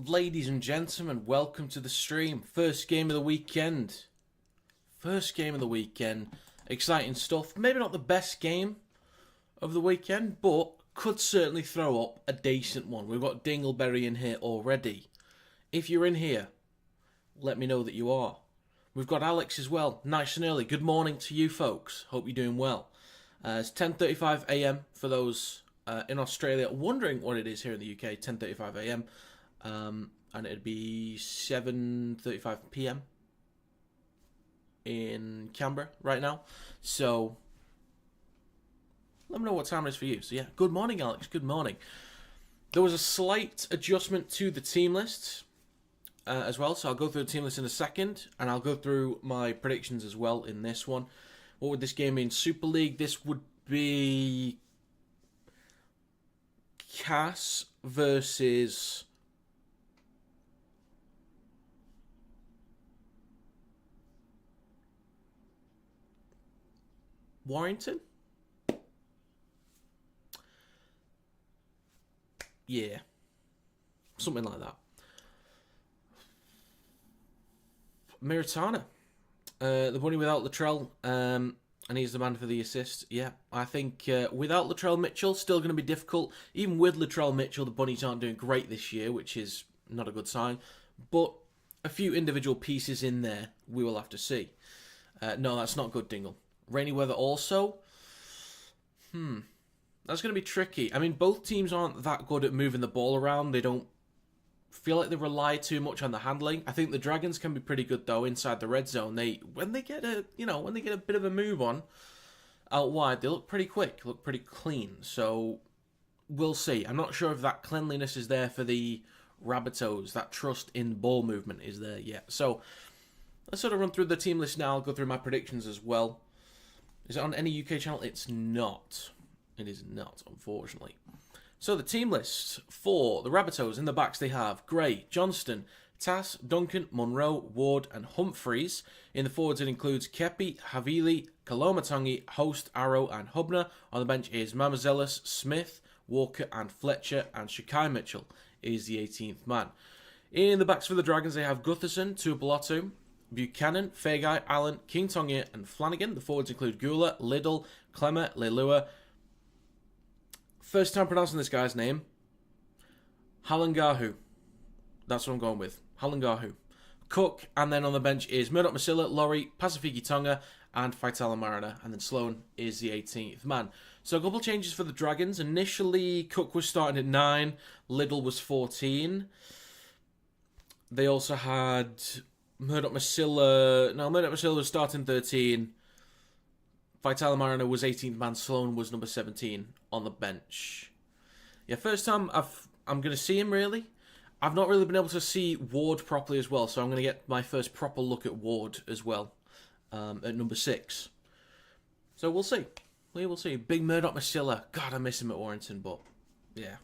Ladies and gentlemen, welcome to the stream. First game of the weekend. Exciting stuff. Maybe not the best game of the weekend, but could certainly throw up a decent one. We've got Dingleberry in here already. If you're in here, let me know that you are. We've got Alex as well, nice and early. Good morning to you folks. Hope you're doing well. It's 10:35 a.m. for those in Australia wondering what it is here in the UK. 10:35 a.m. And it'd be 7:35 p.m. in Canberra right now. So let me know what time it is for you. So yeah, good morning, Alex. Good morning. There was a slight adjustment to the team list as well. So I'll go through the team list in a second, and I'll go through my predictions as well in this one. What would this game be in Super League? This would be Cass versus Warrington? Yeah. Something like that. Miritana. The bunny without Latrell, and he's the man for the assist. Yeah, I think without Latrell Mitchell, still going to be difficult. Even with Latrell Mitchell, the bunnies aren't doing great this year, which is not a good sign. But a few individual pieces in there, we will have to see. No, that's not good, Dingle. Rainy weather also. That's going to be tricky. I mean, both teams aren't that good at moving the ball around. They don't feel like they rely too much on the handling. I think the Dragons can be pretty good though inside the red zone. When they get a bit of a move on out wide, they look pretty quick, look pretty clean. So we'll see. I'm not sure if that cleanliness is there for the Rabbitohs. That trust in ball movement is there yet. So let's sort of run through the team list now. I'll go through my predictions as well. Is it on any UK channel? It's not. It is not, unfortunately. So the team list for the Rabbitohs, in the backs they have Gray, Johnston, Tass, Duncan, Monroe, Ward and Humphreys. In the forwards it includes Kepi, Havili, Kalomatangi, Host, Arrow and Hubner. On the bench is Mamazelis, Smith, Walker and Fletcher, and Shakai Mitchell is the 18th man. In the backs for the Dragons they have Gutherson, Tuapolotu, Buchanan, Fagai, Allen, King Tongia and Flanagan. The forwards include Gula, Liddle, Clemmer, Leilua. First time pronouncing this guy's name. Halangahu. That's what I'm going with. Halangahu. Cook, and then on the bench is Murdoch Masila, Laurie, Pasifiki Tonga, and Faitala Mariner. And then Sloan is the 18th man. So a couple changes for the Dragons. Initially, Cook was starting at 9. Liddle was 14. They also had Murdoch Masila. No, Murdoch Masila was starting 13. Faitala Mariner was 18th man. Sloan was number 17 on the bench. Yeah, first time I'm going to see him, really. I've not really been able to see Ward properly as well, so I'm going to get my first proper look at Ward as well at number 6. So we'll see. We will see. Big Murdoch Masila. God, I miss him at Warrington, but yeah.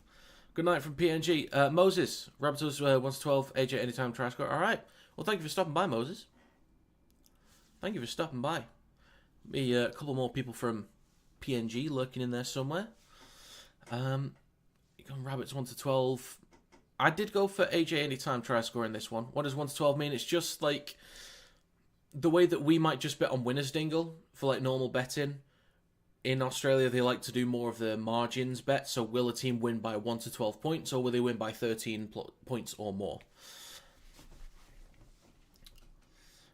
Good night from PNG. Moses, Rabbitohs 1-12, AJ anytime try score. All right. Well, thank you for stopping by, Moses. Thank you for stopping by. Be a couple more people from PNG lurking in there somewhere. You got Rabbits 1-12. I did go for AJ anytime try score in this one. What does 1-12 mean? It's just like the way that we might just bet on winners, Dingle, for like normal betting. In Australia, they like to do more of the margins bet. So will a team win by 1-12 points, or will they win by 13 points or more?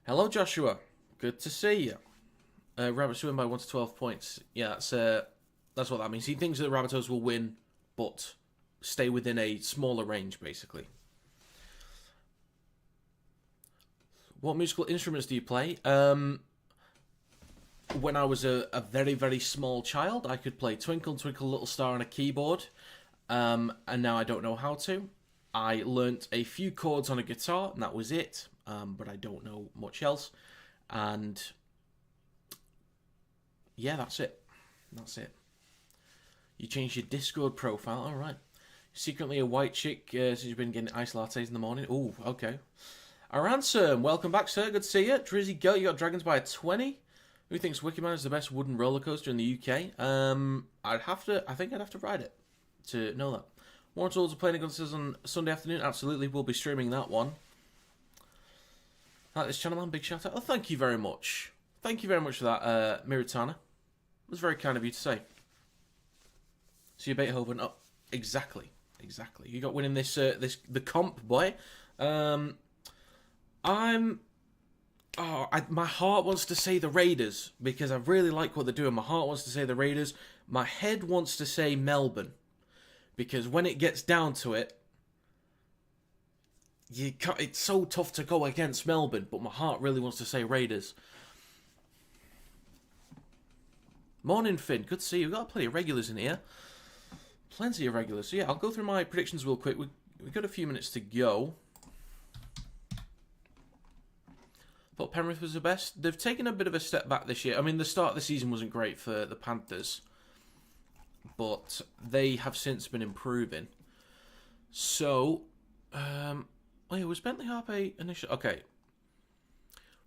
Hello, Joshua. Good to see you. Rabbits win by 1-12 points. Yeah, that's what that means. He thinks that the Rabbitohs will win, but stay within a smaller range, basically. What musical instruments do you play? When I was a very, very small child, I could play Twinkle, Twinkle, Little Star on a keyboard, and now I don't know how to. I learnt a few chords on a guitar, and that was it, but I don't know much else. And yeah, that's it. That's it. You changed your Discord profile. All right. Secretly a white chick since you've been getting iced lattes in the morning. Oh, okay. Aransom, welcome back, sir. Good to see you. Drizzy Girl, you got Dragons by a 20. Who thinks Wikiman is the best wooden roller coaster in the UK? I think I'd have to ride it to know that. Warrentalls are playing against us on Sunday afternoon. Absolutely, we'll be streaming that one. Like this channel, man. Big shout out. Oh, thank you very much. Thank you very much for that, Miritana. It was very kind of you to say. So you Beethoven. Oh, exactly. You got winning this the comp, boy. My heart wants to say the Raiders because I really like what they're doing. My heart wants to say the Raiders. My head wants to say Melbourne because when it gets down to it, it's so tough to go against Melbourne. But my heart really wants to say Raiders. Morning, Finn. Good to see you. We've got plenty of regulars in here. Plenty of regulars. So yeah, I'll go through my predictions real quick. We've got a few minutes to go. Thought Penrith was the best. They've taken a bit of a step back this year. I mean, the start of the season wasn't great for the Panthers, but they have since been improving. So, was Bentley Harpe initial? Okay.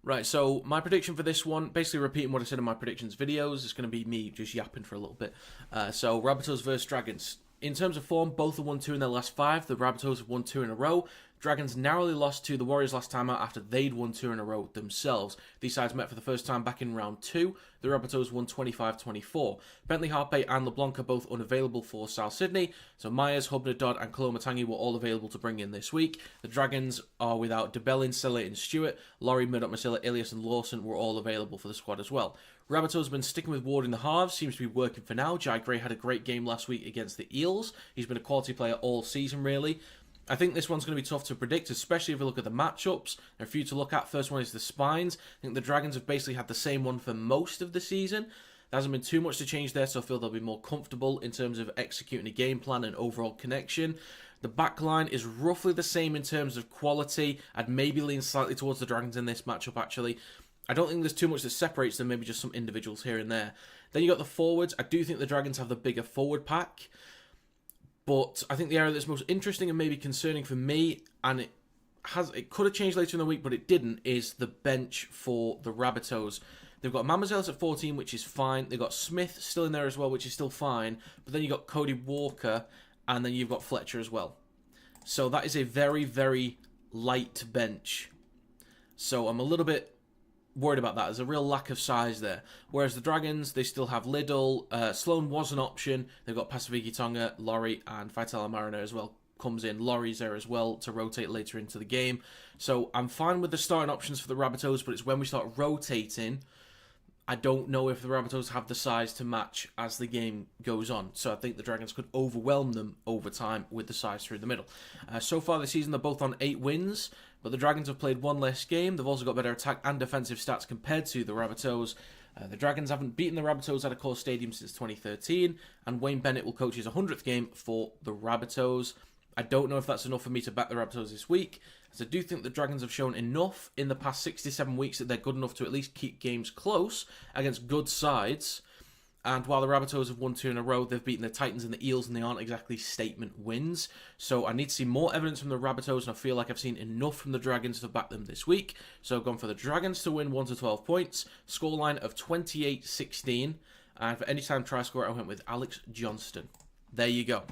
Right, so my prediction for this one, basically repeating what I said in my predictions videos, it's going to be me just yapping for a little bit. So, Rabbitohs versus Dragons. In terms of form, both have won 2 in their last 5. The Rabbitohs have won 2 in a row. Dragons narrowly lost to the Warriors last time out after they'd won 2 in a row themselves. These sides met for the first time back in round 2. The Rabbitohs won 25-24. Bentley Harpe and LeBlanc are both unavailable for South Sydney. So Myers, Hubner, Dodd and Kolomatangi were all available to bring in this week. The Dragons are without DeBellin, Sella and Stewart. Laurie, Murdoch, Masilla, Ilias and Lawson were all available for the squad as well. Rabbitohs have been sticking with Ward in the halves. Seems to be working for now. Jai Gray had a great game last week against the Eels. He's been a quality player all season, really. I think this one's going to be tough to predict, especially if you look at the matchups. There are a few to look at. First one is the Spines. I think the Dragons have basically had the same one for most of the season. There hasn't been too much to change there, so I feel they'll be more comfortable in terms of executing a game plan and overall connection. The back line is roughly the same in terms of quality. I'd maybe lean slightly towards the Dragons in this matchup, actually. I don't think there's too much that separates them, maybe just some individuals here and there. Then you got the forwards. I do think the Dragons have the bigger forward pack. But I think the area that's most interesting and maybe concerning for me, and it could have changed later in the week, but it didn't, is the bench for the Rabbitohs. They've got Mamazelles at 14, which is fine. They've got Smith still in there as well, which is still fine. But then you've got Cody Walker, and then you've got Fletcher as well. So that is a very, very light bench. So I'm a little bit worried about that. There's a real lack of size there. Whereas the Dragons, they still have Liddell. Sloan was an option. They've got Pasifiki Tonga, Laurie, and Faitala Mariner as well. Comes in. Laurie's there as well to rotate later into the game. So I'm fine with the starting options for the Rabbitohs, but it's when we start rotating, I don't know if the Rabbitohs have the size to match as the game goes on. So I think the Dragons could overwhelm them over time with the size through the middle. So far this season, they're both on 8 wins. But the Dragons have played 1 less game. They've also got better attack and defensive stats compared to the Rabbitohs. The Dragons haven't beaten the Rabbitohs at a core stadium since 2013. And Wayne Bennett will coach his 100th game for the Rabbitohs. I don't know if that's enough for me to back the Rabbitohs this week, as I do think the Dragons have shown enough in the past 67 weeks that they're good enough to at least keep games close against good sides. And while the Rabbitohs have won 2 in a row, they've beaten the Titans and the Eels, and they aren't exactly statement wins. So I need to see more evidence from the Rabbitohs, and I feel like I've seen enough from the Dragons to back them this week. So I've gone for the Dragons to win 1 to 12 points, scoreline of 28-16, and for anytime try score, I went with Alex Johnston. There you go.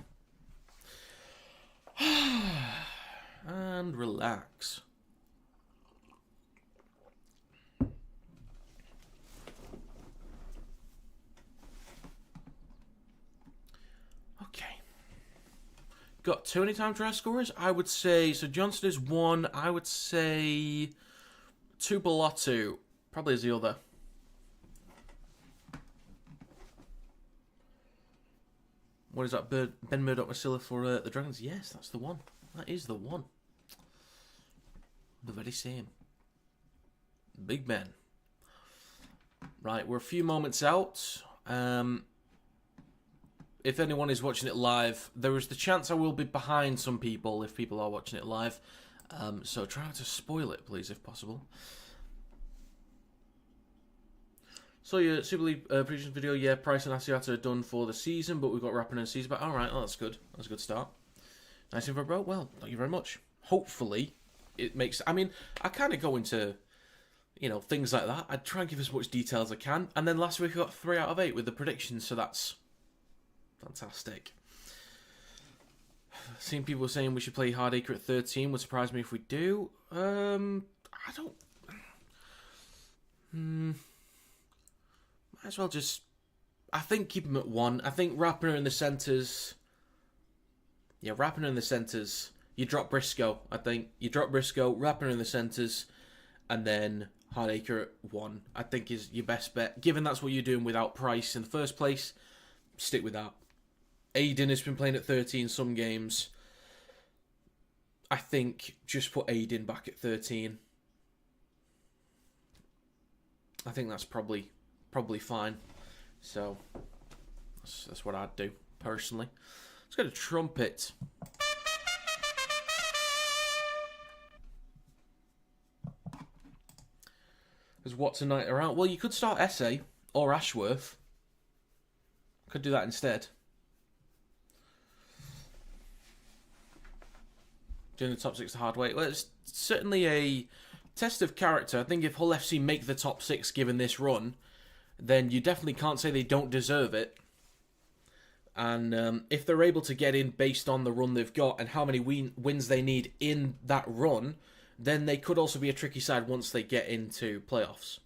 And relax. Got 2 anytime try scorers. I would say, so Johnston is 1. I would say Tupelotu probably is the other. What is that? Ben Murdoch Masilla for the Dragons? Yes, that's the one. That is the one. The very same. Big Ben. Right, we're a few moments out. If anyone is watching it live, there is the chance I will be behind some people if people are watching it live. So try not to spoil it, please, if possible. So your Super League predictions video, yeah, Price and Asiata are done for the season, but we've got Rappin and Seas back. All right, oh, that's good. That's a good start. Nice info, bro. Well, thank you very much. Hopefully, it makes... I mean, I kind of go into, things like that. I try and give as much detail as I can. And then last week I got 3 out of 8 with the predictions, so that's fantastic. seen people saying we should play Hardacre at 13. Would surprise me if we do. I don't... Might as well just... I think keep him at 1. I think Rapiner in the centres... Yeah, Rapiner in the centres. You drop Briscoe, I think. You drop Briscoe, Rapiner in the centres, and then Hardacre at 1. I think is your best bet. Given that's what you're doing without Price in the first place, stick with that. Aiden has been playing at 13 some games. I think just put Aiden back at 13. I think that's probably fine. So that's what I'd do personally. Let's go to trumpet. Because Watson Knight are out. Well, you could start Essay or Ashworth. Could do that instead. Doing the top 6 the hard way. Well, it's certainly a test of character. I think if Hull FC make the top 6 given this run, then you definitely can't say they don't deserve it. And if they're able to get in based on the run they've got and how many wins they need in that run, then they could also be a tricky side once they get into playoffs.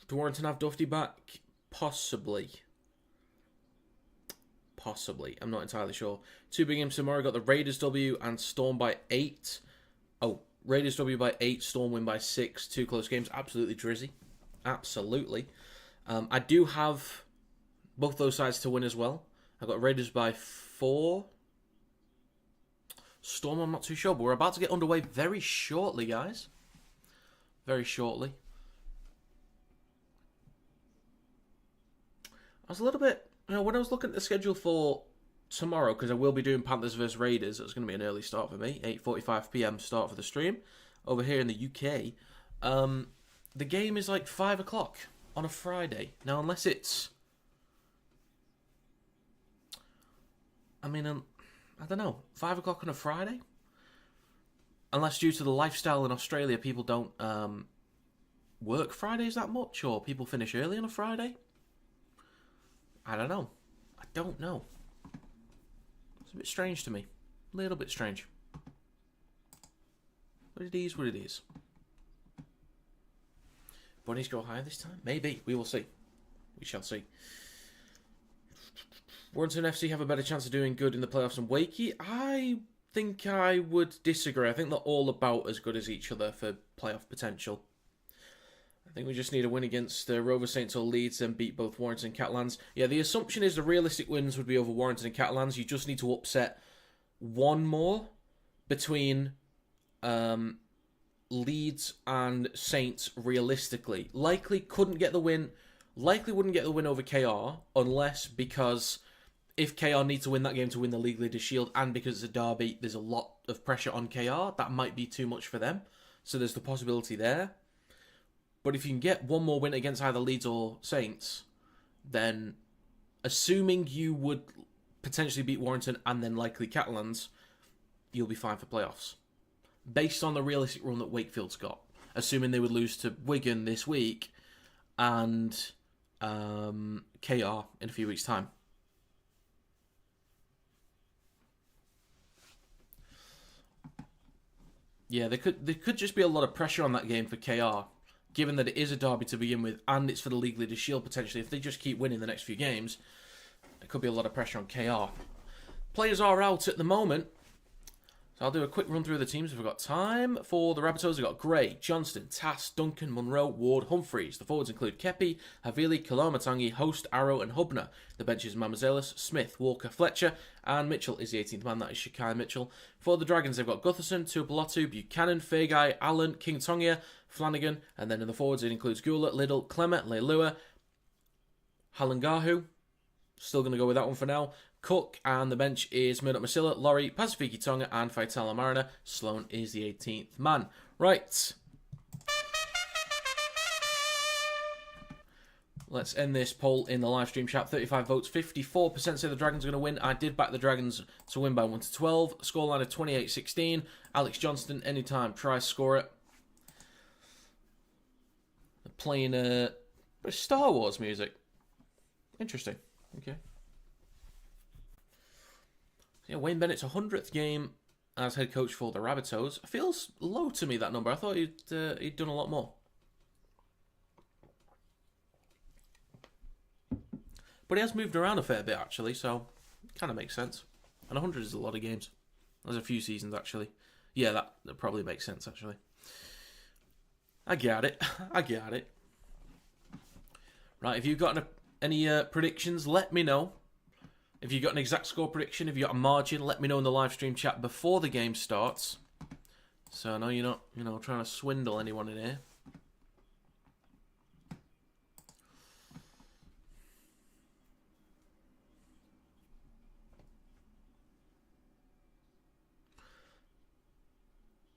Do Warrington have Dufty back? Possibly. I'm not entirely sure. 2 big games tomorrow. Got the Raiders W and Storm by 8. Oh, Raiders W by 8, Storm win by 6. 2 close games. Absolutely drizzy. Absolutely. I do have both those sides to win as well. I've got Raiders by 4. Storm, I'm not too sure, but we're about to get underway very shortly, guys. Very shortly. I was a little bit... when I was looking at the schedule for tomorrow, because I will be doing Panthers vs Raiders, it's going to be an early start for me. 8:45 PM start for the stream. Over here in the UK, the game is like 5 o'clock on a Friday. Now, unless it's... I don't know. 5 o'clock on a Friday? Unless due to the lifestyle in Australia, people don't work Fridays that much, or people finish early on a Friday? I don't know. It's a bit strange to me. A little bit strange. But it is what it is. Bunnies go higher this time? Maybe. We will see. We shall see. Warrington FC have a better chance of doing good in the playoffs than Wakey? I think I would disagree. I think they're all about as good as each other for playoff potential. I think we just need a win against Rover Saints or Leeds and beat both Warrington and Catalans. Yeah, the assumption is the realistic wins would be over Warrington and Catalans. You just need to upset one more between Leeds and Saints realistically. Likely wouldn't get the win over KR unless because if KR need to win that game to win the League Leaders Shield and because it's a derby, there's a lot of pressure on KR. That might be too much for them. So there's the possibility there. But if you can get one more win against either Leeds or Saints, then assuming you would potentially beat Warrington and then likely Catalans, you'll be fine for playoffs. Based on the realistic run that Wakefield's got. Assuming they would lose to Wigan this week and KR in a few weeks' time. Yeah, there could just be a lot of pressure on that game for KR. Given that it is a derby to begin with, and it's for the League Leaders Shield potentially, if they just keep winning the next few games, there could be a lot of pressure on KR. Players are out at the moment, so I'll do a quick run through the teams if we've got time. For the Rabbitohs, we've got Gray, Johnston, Tass, Duncan, Munro, Ward, Humphreys. The forwards include Kepi, Havili, Kalamatangi, Host, Arrow, and Hubner. The benches, Mamazelis, Smith, Walker, Fletcher, and Mitchell is the 18th man. That is Shakai Mitchell. For the Dragons, they've got Gutherson, Tuapolotu, Buchanan, Fagai, Allen, King Tongia, Flanagan, and then in the forwards it includes Gula, Liddle, Clement, Leilua, Halangahu. Still going to go with that one for now. Cook, and the bench is Murdoch Masilla, Laurie, Pasifiki Tonga, and Faitala Mariner. Sloan is the 18th man. Right. Let's end this poll in the live stream chat. 35 votes, 54% say the Dragons are going to win. I did back the Dragons to win by 1-12. Scoreline of 28-16. Alex Johnston, anytime, try score it. They're playing Star Wars music. Interesting. Okay. Yeah, Wayne Bennett's 100th game as head coach for the Rabbitohs. Feels low to me, that number. I thought he'd done a lot more. But he has moved around a fair bit, actually, so it kind of makes sense. And 100 is a lot of games. There's a few seasons, actually. Yeah, that probably makes sense, actually. I get it. I get it. Right, if you've got any predictions, let me know. If you've got an exact score prediction, if you've got a margin, let me know in the live stream chat before the game starts. So I know you're not, trying to swindle anyone in here.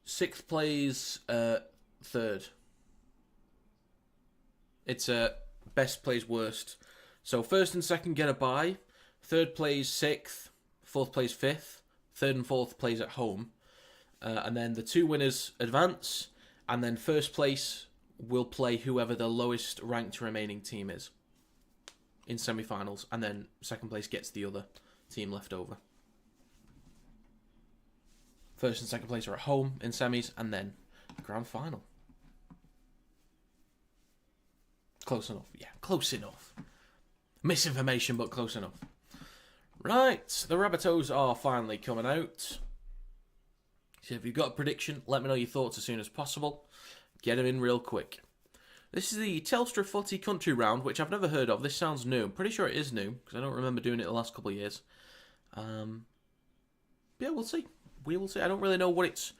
Sixth plays third. It's best plays worst. So first and second get a bye. Third plays sixth. Fourth plays fifth. Third and fourth plays at home. And then the two winners advance. And then first place will play whoever the lowest ranked remaining team is in semi-finals. And then second place gets the other team left over. First and second place are at home in semis, and then grand final. Close enough. Yeah, close enough. Misinformation, but close enough. Right, the Rabbitohs are finally coming out. So if you've got a prediction, let me know your thoughts as soon as possible. Get them in real quick. This is the Telstra Footy Country Round, which I've never heard of. This sounds new. I'm pretty sure it is new, because I don't remember doing it the last couple of years. Yeah, we'll see. We will see. I don't really know what it's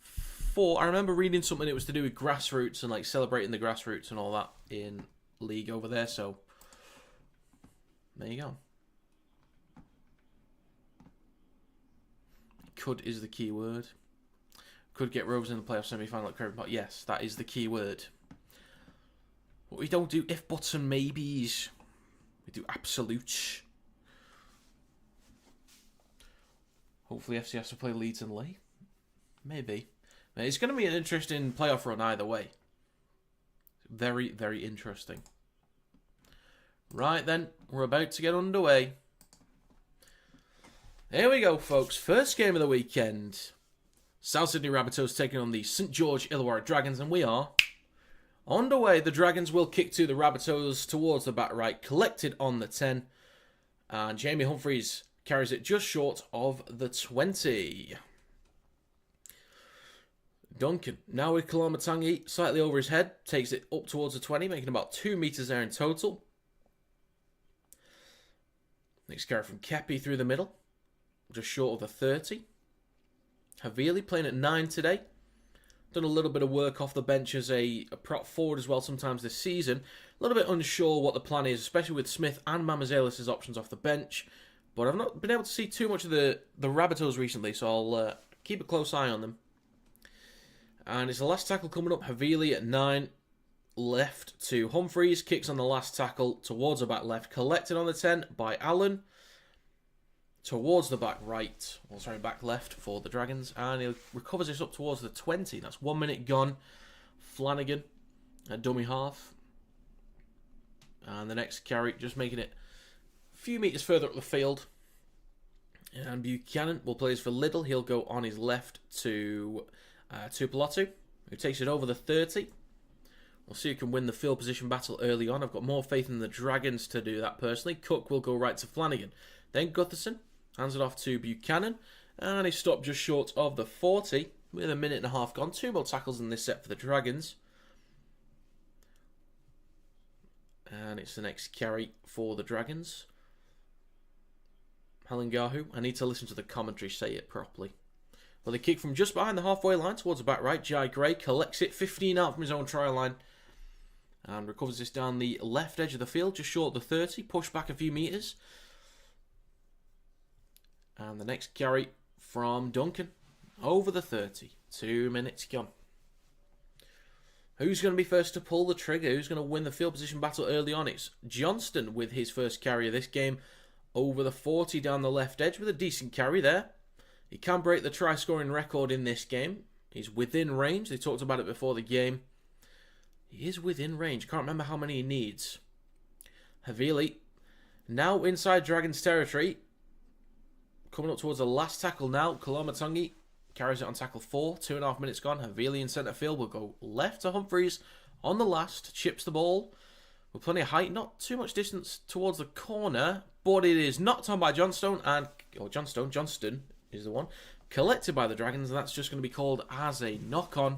for. I remember reading something it was to do with grassroots and like celebrating the grassroots and all that in league over there. So there you go. Could is the key word. Could get Rovers in the playoff semi-final at Craven Park. Yes, that is the key word. But we don't do if, buts and maybes. We do absolutes. Hopefully FC has to play Leeds and Leigh. Maybe. It's going to be an interesting playoff run either way. Very, very interesting. Right then, we're about to get underway. Here we go, folks. First game of the weekend. South Sydney Rabbitohs taking on the St George Illawarra Dragons, and we are underway. The Dragons will kick to the Rabbitohs towards the back right, collected on the 10. And Jamie Humphries carries it just short of the 20. Duncan, now with Kalamatangi slightly over his head, takes it up towards the 20, making about 2 metres there in total. Next carry from Kepi through the middle, just short of the 30. Havili playing at 9 today. Done a little bit of work off the bench as a prop forward as well sometimes this season. A little bit unsure what the plan is, especially with Smith and Mamazelis' options off the bench. But I've not been able to see too much of the Rabbitohs recently, so I'll keep a close eye on them. And it's the last tackle coming up. Havili at 9. Left to Humphries. Kicks on the last tackle towards the back left. Collected on the 10 by Allen. Towards the back right. Well, sorry, back left for the Dragons. And he recovers this up towards the 20. That's 1 minute gone. Flanagan at dummy half. And the next carry, just making it few metres further up the field. And Buchanan will play this for Liddell. He'll go on his left to Tupolatu, who takes it over the 30. We'll see who can win the field position battle early on. I've got more faith in the Dragons to do that personally. Cook will go right to Flanagan. Then Gutherson hands it off to Buchanan. And he stopped just short of the 40 with a minute and a half gone. 2 more tackles in this set for the Dragons. And it's the next carry for the Dragons. Halingahu. I need to listen to the commentary say it properly. Well, they kick from just behind the halfway line towards the back right. Jai Gray collects it 15 out from his own try line. And recovers this down the left edge of the field, just short of the 30. Pushed back a few metres. And the next carry from Duncan. Over the 30. 2 minutes gone. Who's going to be first to pull the trigger? Who's going to win the field position battle early on? It's Johnston with his first carry of this game. Over the 40 down the left edge with a decent carry there. He can break the try-scoring record in this game. He's within range. They talked about it before the game. He is within range. Can't remember how many he needs. Havili now inside Dragons territory. Coming up towards the last tackle now. Koloamatangi carries it on tackle 4. 2.5 minutes gone. Havili in centre field will go left to Humphreys on the last. Chips the ball with plenty of height. Not too much distance towards the corner, but it is knocked on by Johnston. Johnston is the one. Collected by the Dragons, and that's just going to be called as a knock-on.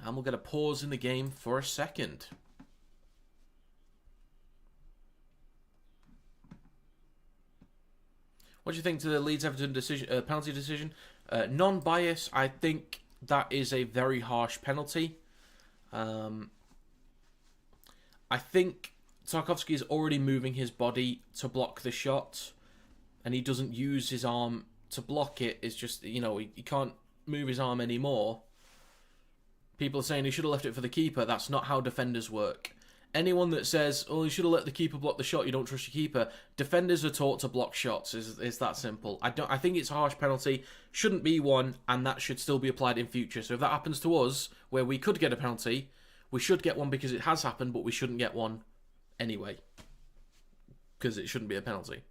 And we'll get a pause in the game for a second. What do you think to the Leeds-Everton decision, penalty decision? Non-bias, I think that is a very harsh penalty. I think Tarkowski is already moving his body to block the shot, and he doesn't use his arm to block it. It's just, you know, he can't move his arm anymore. People are saying he should have left it for the keeper. That's not how defenders work. Anyone that says, oh, you should have let the keeper block the shot, you don't trust your keeper. Defenders are taught to block shots. It's that simple. I think it's a harsh penalty. Shouldn't be one, and that should still be applied in future. So if that happens to us, where we could get a penalty, we should get one because it has happened, but we shouldn't get one anyway. Because it shouldn't be a penalty.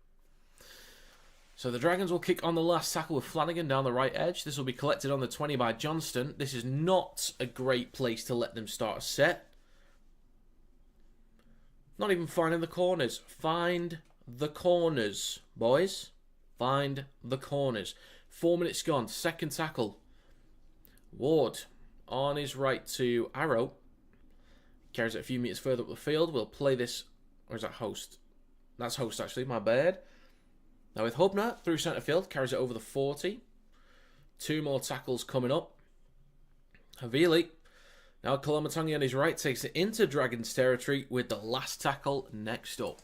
So the Dragons will kick on the last tackle with Flanagan down the right edge. This will be collected on the 20 by Johnston. This is not a great place to let them start a set. Not even finding the corners. Find the corners, boys. Find the corners. 4 minutes gone. Second tackle. Ward on his right to Arrow. Carries it a few metres further up the field. We'll play this. Or is that Host? That's Host, actually. My bad. Now with Hubner through centre field, carries it over the 40. 2 more tackles coming up. Havili. Now Koloamatangi on his right takes it into Dragons territory with the last tackle next up.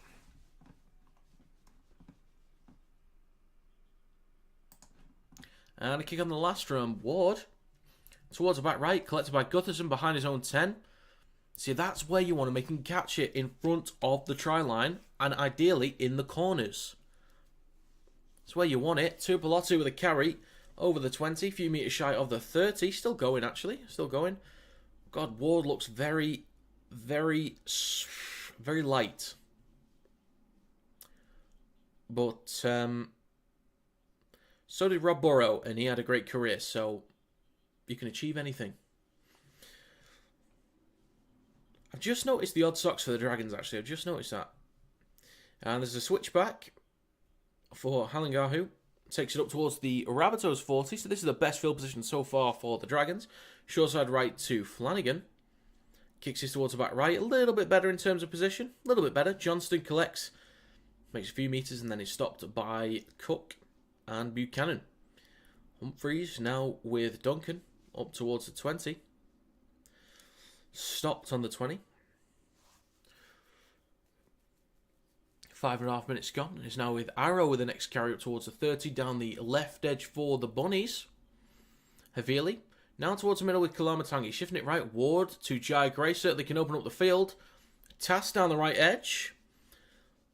And a kick on the last from Ward. Towards the back right, collected by Gutherson behind his own 10. See, that's where you want to make him catch it, in front of the try line, and ideally in the corners. That's where you want it. Tuipulotu with a carry over the 20, a few metres shy of the 30. Still going, actually. Still going. God, Ward looks very, very, very light. But so did Rob Burrow, and he had a great career. So you can achieve anything. I've just noticed the odd socks for the Dragons, actually. I've just noticed that. And there's a switchback for Halangahu. Takes it up towards the Rabbitohs 40. So this is the best field position so far for the Dragons. Short side right to Flanagan. Kicks this towards the back right. A little bit better in terms of position. A little bit better. Johnston collects. Makes a few metres and then is stopped by Cook and Buchanan. Humphreys now with Duncan. Up towards the 20. Stopped on the 20. 5.5 minutes gone. It's now with Arrow with the next carry up towards the 30. Down the left edge for the Bunnies. Havili. Now towards the middle with Koloamatangi. Shifting it right. Ward to Jai Gray. Certainly can open up the field. Tass down the right edge.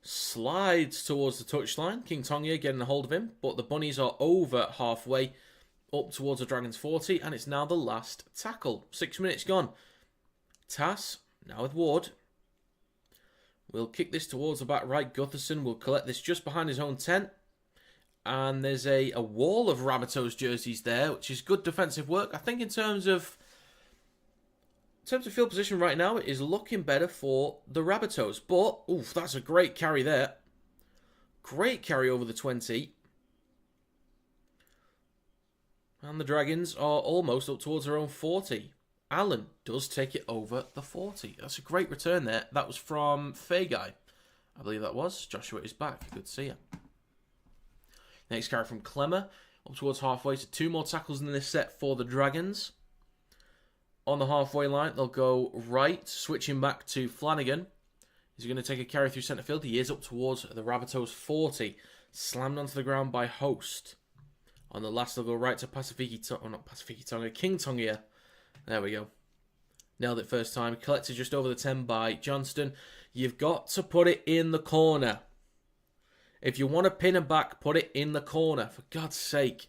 Slides towards the touchline. King Tongia getting a hold of him. But the Bunnies are over halfway. Up towards the Dragons 40. And it's now the last tackle. 6 minutes gone. Tass. Now with Ward. We'll kick this towards the back right. Gutherson will collect this just behind his own 10. And there's a wall of Rabbitohs jerseys there, which is good defensive work. I think in terms of field position right now, it is looking better for the Rabbitohs. But, oof, that's a great carry there. Great carry over the 20. And the Dragons are almost up towards their own 40. Allen does take it over the 40. That's a great return there. That was from Fagai. I believe that was. Joshua is back. Good to see you. Next carry from Clemmer. Up towards halfway. So 2 more tackles in this set for the Dragons. On the halfway line, they'll go right. Switching back to Flanagan. He's going to take a carry through centre field. He is up towards the Rabbitohs 40. Slammed onto the ground by Host. On the last, they'll go right to King Tongia. There we go. Nailed it first time. Collected just over the 10 by Johnston. You've got to put it in the corner. If you want to pin and back, put it in the corner. For God's sake.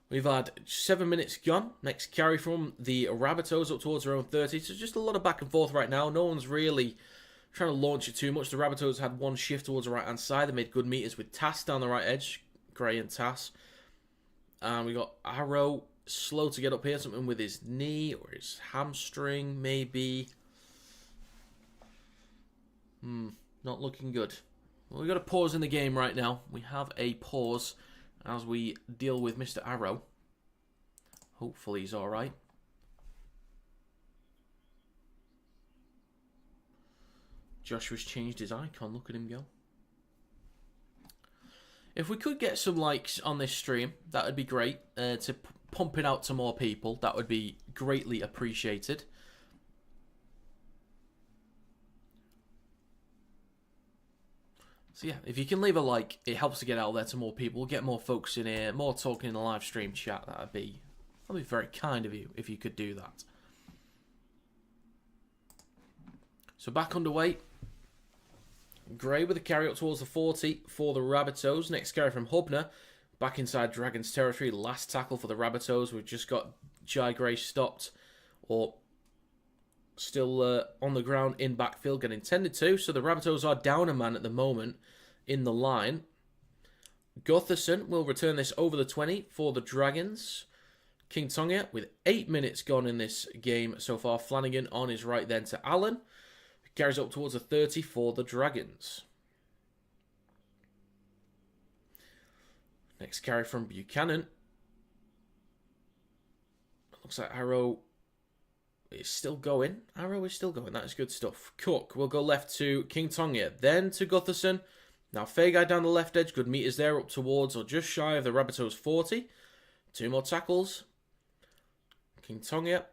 We've had 7 minutes gone. Next carry from the Rabbitohs up towards their own 30. So just a lot of back and forth right now. No one's really trying to launch it too much. The Rabbitohs had one shift towards the right-hand side. They made good meters with Tass down the right edge. Gray and Tass. And we got Arrow slow to get up here. Something with his knee or his hamstring, maybe. Not looking good. Well, we've got a pause in the game right now. We have a pause as we deal with Mr. Arrow. Hopefully he's alright. Joshua's changed his icon. Look at him go. If we could get some likes on this stream, that would be great. To pump it out to more people, that would be greatly appreciated. So yeah, if you can leave a like, it helps to get out there to more people, get more folks in here, more talking in the live stream chat. That'd be very kind of you if you could do that. So back underway. Gray with a carry up towards the 40 for the Rabbitohs. Next carry from Hubner. Back inside Dragons territory. Last tackle for the Rabbitohs. We've just got Jai Gray stopped. Or still on the ground in backfield. Getting intended to. So the Rabbitohs are down a man at the moment in the line. Gutherson will return this over the 20 for the Dragons. King Tonga with 8 minutes gone in this game so far. Flanagan on his right then to Allen. Carries up towards the 30 for the Dragons. Next carry from Buchanan. Looks like Arrow is still going. Arrow is still going. That is good stuff. Cook will go left to King Tonga. Then to Gutherson. Now Fagai down the left edge. Good meters there up towards or just shy of the Rabbitohs 40. 2 more tackles. King Tonga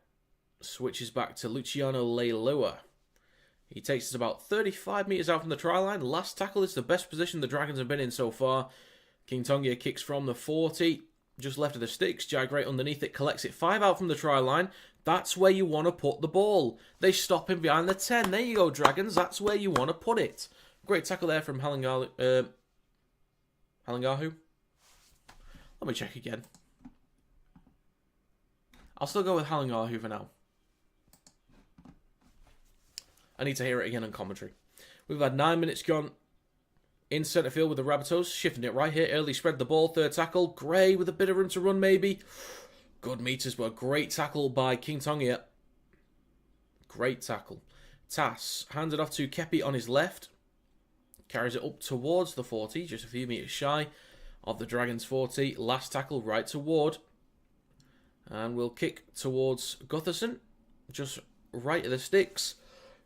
switches back to Luciano Leilua. He takes us about 35 metres out from the try line. Last tackle is the best position the Dragons have been in so far. King Tonga kicks from the 40. Just left of the sticks. Jai Gray underneath it. Collects it 5 out from the try line. That's where you want to put the ball. They stop him behind the 10. There you go, Dragons. That's where you want to put it. Great tackle there from Halangahu. Let me check again. I'll still go with Halangahu for now. I need to hear it again on commentary. We've had 9 minutes gone in centre field with the Rabbitohs. Shifting it right here. Early spread the ball. Third tackle. Gray with a bit of room to run maybe. Good meters, but a great tackle by King Tonga. Great tackle. Tass hands it off to Kepi on his left. Carries it up towards the 40. Just a few metres shy of the Dragons 40. Last tackle right to Ward. And we'll kick towards Gutherson. Just right of the sticks.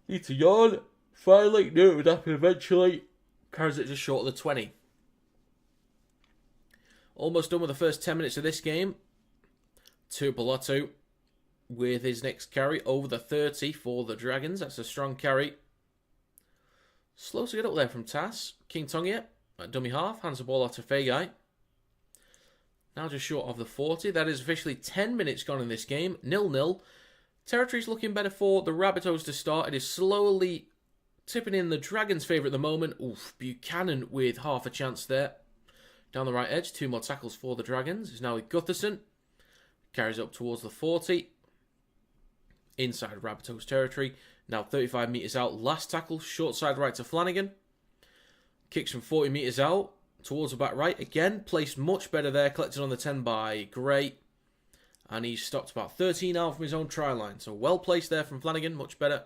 Need to yawn. Finally, knew it would happen eventually. Carries it just short of the 20. Almost done with the first 10 minutes of this game. Tupolotu with his next carry over the 30 for the Dragons. That's a strong carry. Slow to get up there from Tass. King Tonga at dummy half. Hands the ball off to Fagai. Now just short of the 40. That is officially 10 minutes gone in this game. 0-0. Territory's looking better for the Rabbitohs to start. It is slowly tipping in the Dragons' favour at the moment. Oof, Buchanan with half a chance there. Down the right edge, 2 more tackles for the Dragons. Is now with Gutherson. Carries up towards the 40. Inside Rabbitohs territory. Now 35 metres out. Last tackle, short side right to Flanagan. Kicks from 40 metres out towards the back right. Again, placed much better there. Collected on the 10 by Gray. And he's stopped about 13 out from his own try line. So well placed there from Flanagan. Much better.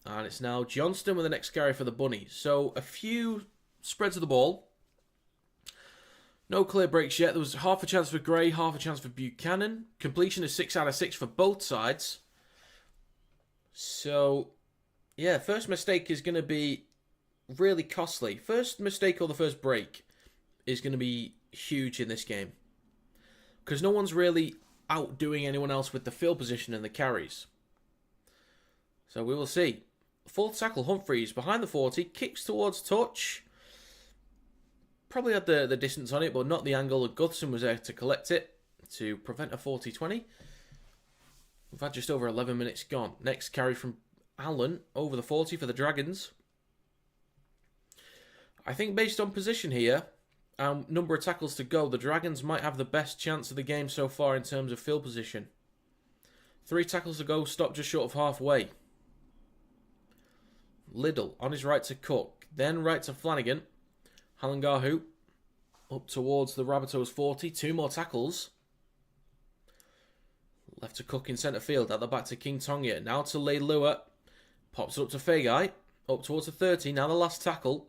And it's now Johnston with the next carry for the Bunnies. So a few spreads of the ball. No clear breaks yet. There was half a chance for Gray, half a chance for Buchanan. Completion is 6 out of 6 for both sides. So, yeah, first mistake is going to be really costly. First mistake or the first break is going to be huge in this game. Because no one's really outdoing anyone else with the field position and the carries. So we will see. Fourth tackle, Humphreys behind the 40. Kicks towards touch. Probably had the distance on it, but not the angle. Gutherson was there to collect it to prevent a 40-20. We've had just over 11 minutes gone. Next carry from Allen over the 40 for the Dragons. I think based on position here and number of tackles to go, the Dragons might have the best chance of the game so far in terms of field position. 3 tackles to go, stop just short of halfway. Liddell on his right to Cook. Then right to Flanagan. Halangahu up towards the Rabbitohs 40. 2 more tackles. Left to Cook in centre field. At the back to King Tonga. Now to Leilua. Pops up to Fegai. Up towards the 30. Now the last tackle.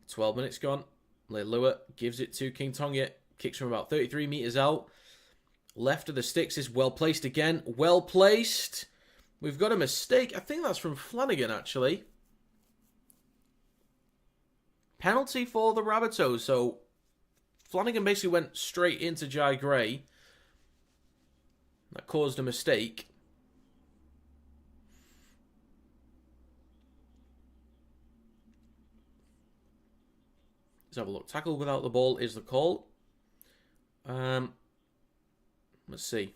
12 minutes gone. Leilua gives it to King Tonga. Kicks from about 33 metres out. Left of the sticks is well placed again. Well placed. We've got a mistake. I think that's from Flanagan, actually. Penalty for the Rabbitohs. So Flanagan basically went straight into Jai Gray. That caused a mistake. Let's have a look. Tackle without the ball is the call. Let's see.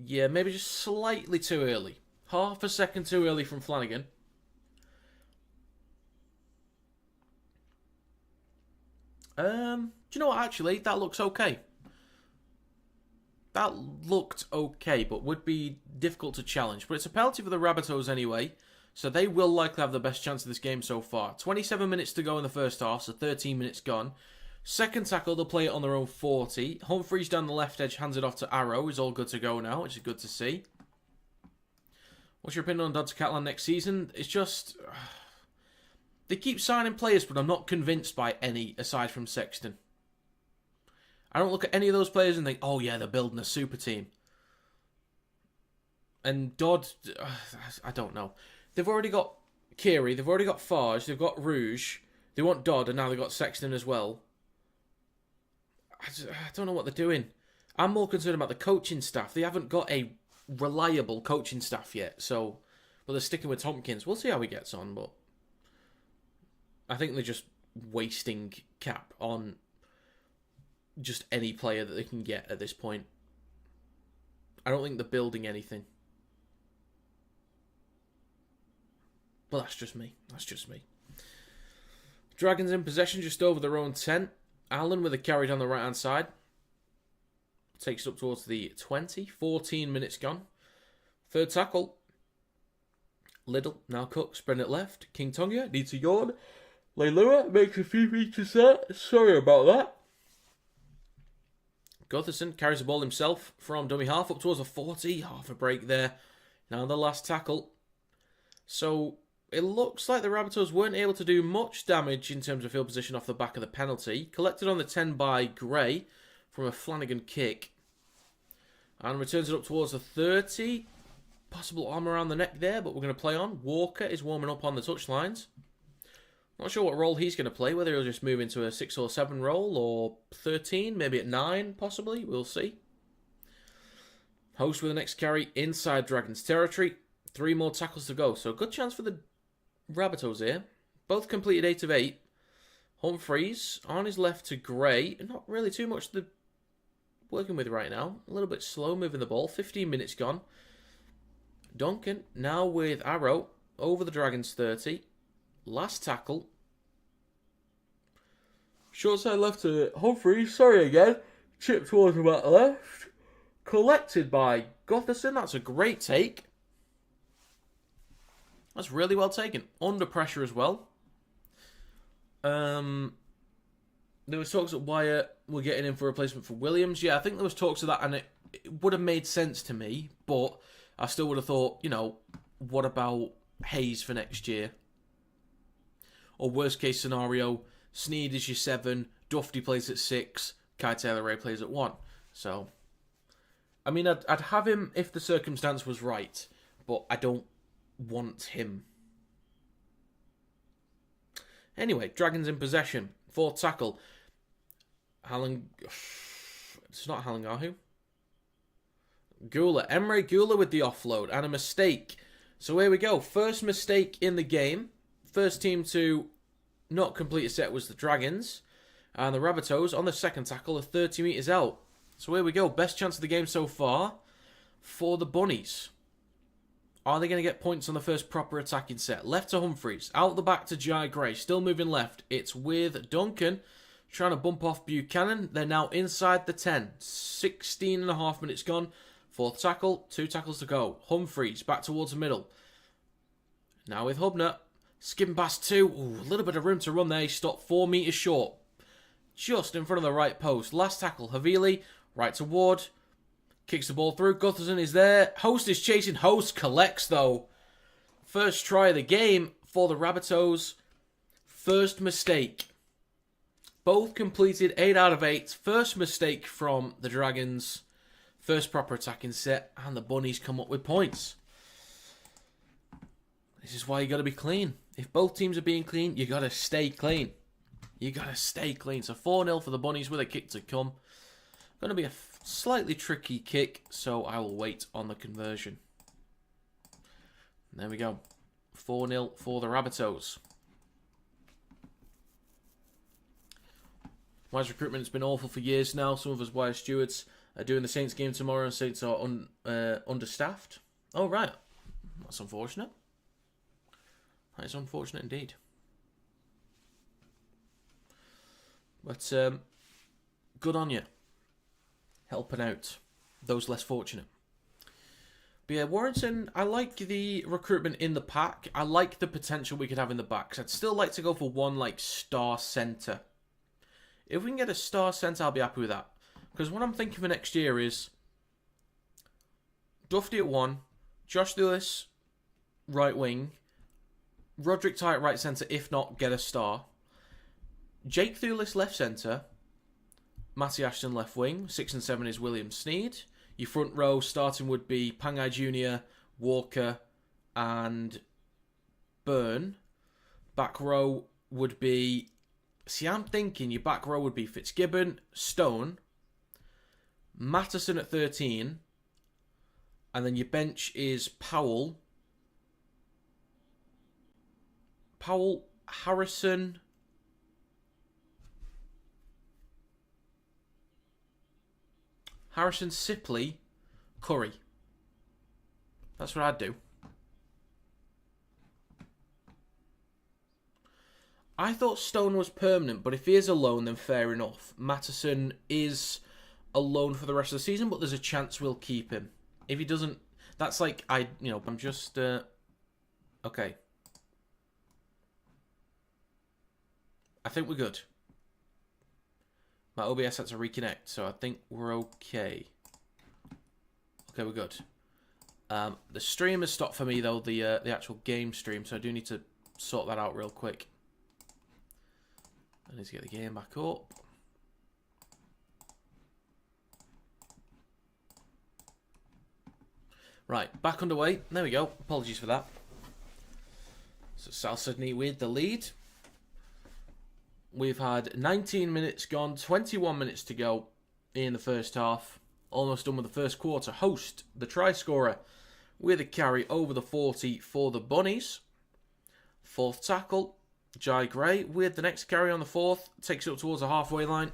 Yeah, maybe just slightly too early. Half a second too early from Flanagan. Do you know what, actually? That looks okay. That looked okay, but would be difficult to challenge. But it's a penalty for the Rabbitohs anyway, so they will likely have the best chance of this game so far. 27 minutes to go in the first half, so 13 minutes gone. Second tackle, they'll play it on their own 40. Humphreys down the left edge, hands it off to Arrow. He's all good to go now, which is good to see. What's your opinion on Dodds Catalan next season? It's just... they keep signing players, but I'm not convinced by any, aside from Sexton. I don't look at any of those players and think, oh yeah, they're building a super team. And Dodd, I don't know. They've already got Keary, they've already got Farge, they've got Rouge, they want Dodd, and now they've got Sexton as well. I don't know what they're doing. I'm more concerned about the coaching staff. They haven't got a reliable coaching staff yet, so... But they're sticking with Tompkins. We'll see how he gets on, but... I think they're just wasting cap on just any player that they can get at this point. I don't think they're building anything. But that's just me. That's just me. Dragons in possession just over their own 10. Allen with a carry down the right-hand side. Takes it up towards the 20. 14 minutes gone. Third tackle. Liddell, now Cook, spreading it left. King Tonga needs a yawn. Leilua makes a few reaches there. Sorry about that. Gutherson carries the ball himself from dummy half up towards the 40. Half a break there. Now the last tackle. So it looks like the Rabbitohs weren't able to do much damage in terms of field position off the back of the penalty. Collected on the 10 by Gray from a Flanagan kick. And returns it up towards the 30. Possible arm around the neck there, but we're going to play on. Walker is warming up on the touchlines. Not sure what role he's going to play, whether he'll just move into a 6 or 7 role, or 13, maybe at 9, possibly. We'll see. Host with the next carry inside Dragons territory. 3 more tackles to go, so good chance for the Rabbitohs here. Both completed 8 of 8. Humphreys on his left to Gray. Not really too much to working with right now. A little bit slow moving the ball. 15 minutes gone. Duncan now with Arrow over the Dragons 30. Last tackle. Short side left to Humphreys. Sorry again. Chip towards the back left. Collected by Gutherson. That's a great take. That's really well taken. Under pressure as well. There was talks that Wyatt were getting in for a replacement for Williams. Yeah, I think there was talks of that, and it would have made sense to me, but I still would have thought, you know, what about Hayes for next year? Or worst case scenario, Sneed is your 7, Dufty plays at 6, Kai Taylor-Ray plays at 1. So, I mean, I'd have him if the circumstance was right, but I don't want him. Anyway, Dragons in possession. 4th tackle. It's not Halangahu. Gula. Emre Gula with the offload. And a mistake. So here we go. First mistake in the game. First team to not complete a set was the Dragons. And the Rabbitohs on the second tackle are 30 metres out. So here we go. Best chance of the game so far for the Bunnies. Are they going to get points on the first proper attacking set? Left to Humphreys. Out the back to Jai Gray. Still moving left. It's with Duncan. Trying to bump off Buchanan. They're now inside the 10. 16 and a half minutes gone. 4th tackle. 2 tackles to go. Humphreys back towards the middle. Now with Hubner. Skipping past 2. Ooh, a little bit of room to run there. He stopped 4 metres short. Just in front of the right post. Last tackle, Havili. Right to Ward. Kicks the ball through. Gutherson is there. Host is chasing. Host collects, though. First try of the game for the Rabbitohs. First mistake. Both completed 8 out of 8. First mistake from the Dragons. First proper attacking set. And the Bunnies come up with points. This is why you got to be clean. If both teams are being clean, you got to stay clean. You got to stay clean. So 4-0 for the Bunnies with a kick to come. Going to be a slightly tricky kick, so I will wait on the conversion. There we go. 4-0 for the Rabbitohs. Wise recruitment has been awful for years now. Some of us wise stewards are doing the Saints game tomorrow, and Saints are understaffed. Oh, right. That's unfortunate. That is unfortunate indeed. But good on you. Helping out those less fortunate. But yeah, Warrington, I like the recruitment in the pack. I like the potential we could have in the backs. I'd still like to go for one like star centre. If we can get a star centre, I'll be happy with that. Because what I'm thinking for next year is Dufty at 1, Josh Lewis right wing, Roderick Tye at right centre, if not, get a star. Jake Thulis left centre, Matty Ashton left wing, 6 and 7 is William Sneed. Your front row starting would be Pangai Jr., Walker and Byrne. Back row would be... See, I'm thinking your back row would be Fitzgibbon, Stone, Matteson at 13, and then your bench is Powell, Harrison, Sipley, Curry. That's what I'd do. I thought Stone was permanent, but if he is a loan, then fair enough. Matteson is a loan for the rest of the season, but there's a chance we'll keep him. If he doesn't, that's like, I'm just, okay. I think we're good. My OBS had to reconnect, so I think we're okay. Okay, we're good. The stream has stopped for me, though, the actual game stream, so I do need to sort that out real quick. I need to get the game back up. Right, back underway. There we go. Apologies for that. So South Sydney with the lead. We've had 19 minutes gone, 21 minutes to go in the first half. Almost done with the first quarter. Host, the try scorer, with a carry over the 40 for the Bunnies. Fourth tackle, Jai Gray with the next carry on the fourth. Takes it up towards the halfway line.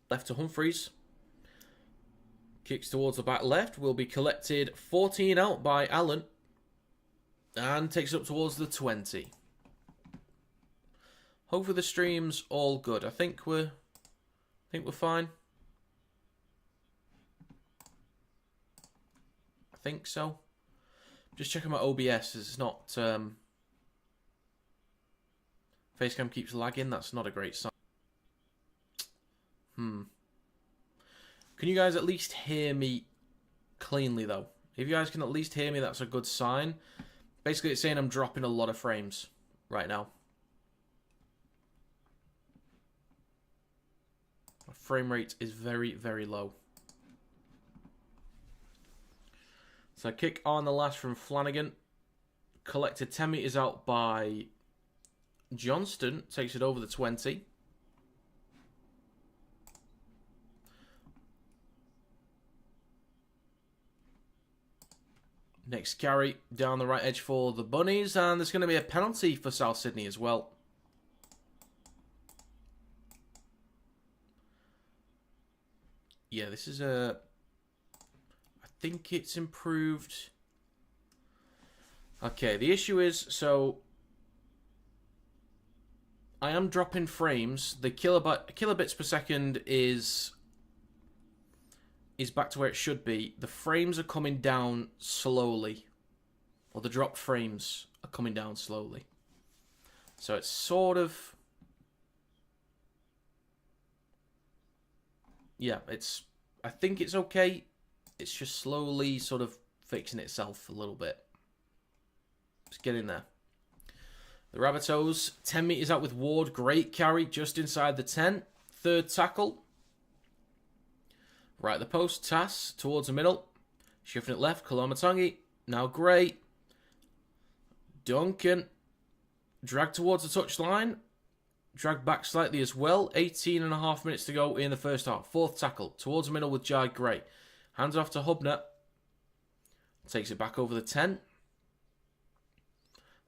Left to Humphreys. Kicks towards the back left. Will be collected 14 out by Allen. And takes it up towards the 20. Hopefully the stream's all good. I think we're fine. I think so. Just checking my OBS. It's not Facecam keeps lagging. That's not a great sign. Can you guys at least hear me cleanly though? If you guys can at least hear me, that's a good sign. Basically, it's saying I'm dropping a lot of frames right now. My frame rate is very, very low. So kick on the last from Flanagan. Collected 10 metres out by Johnston. Takes it over the 20. Next carry down the right edge for the Bunnies. And there's going to be a penalty for South Sydney as well. Yeah, this is a... I think it's improved. Okay, the issue is, so... I am dropping frames. The kilobits per second is back to where it should be. The frames are coming down slowly. Or the dropped frames are coming down slowly. So it's sort of... Yeah, it's... I think it's okay. It's just slowly sort of fixing itself a little bit. Just get in there. The Rabbitohs, 10 metres out with Ward. Great carry just inside the 10. Third tackle. Right at the post. Tass towards the middle. Shifting it left. Koloamatangi. Now Gray. Duncan. Dragged towards the touchline. Dragged back slightly as well. 18.5 minutes to go in the first half. Fourth tackle. Towards the middle with Jai Gray. Hands off to Hubner. Takes it back over the 10.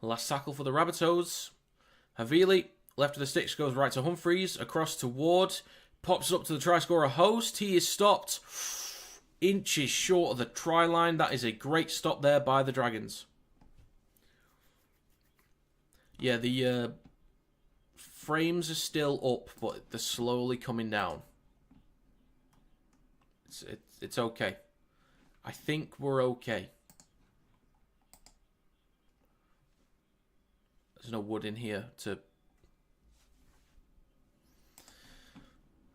Last tackle for the Rabbitohs. Havili, left of the sticks, goes right to Humphreys. Across to Ward. Pops up to the try scorer Host. He is stopped inches short of the try line. That is a great stop there by the Dragons. Yeah, the frames are still up, but they're slowly coming down. It's okay. I think we're okay. There's no wood in here to...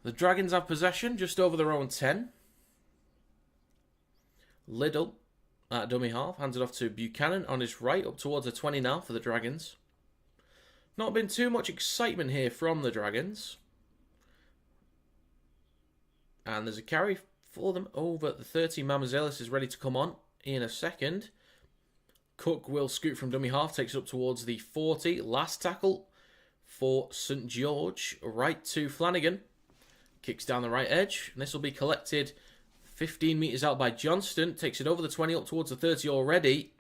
The Dragons have possession just over their own 10. Liddell at dummy half. Hands it off to Buchanan on his right. Up towards the 20 now for the Dragons. Not been too much excitement here from the Dragons. And there's a carry for them over the 30. Mamazelis is ready to come on in a second. Cook will scoot from dummy half, takes it up towards the 40. Last tackle for St. George. Right to Flanagan. Kicks down the right edge. And this will be collected 15 metres out by Johnston. Takes it over the 20, up towards the 30 already.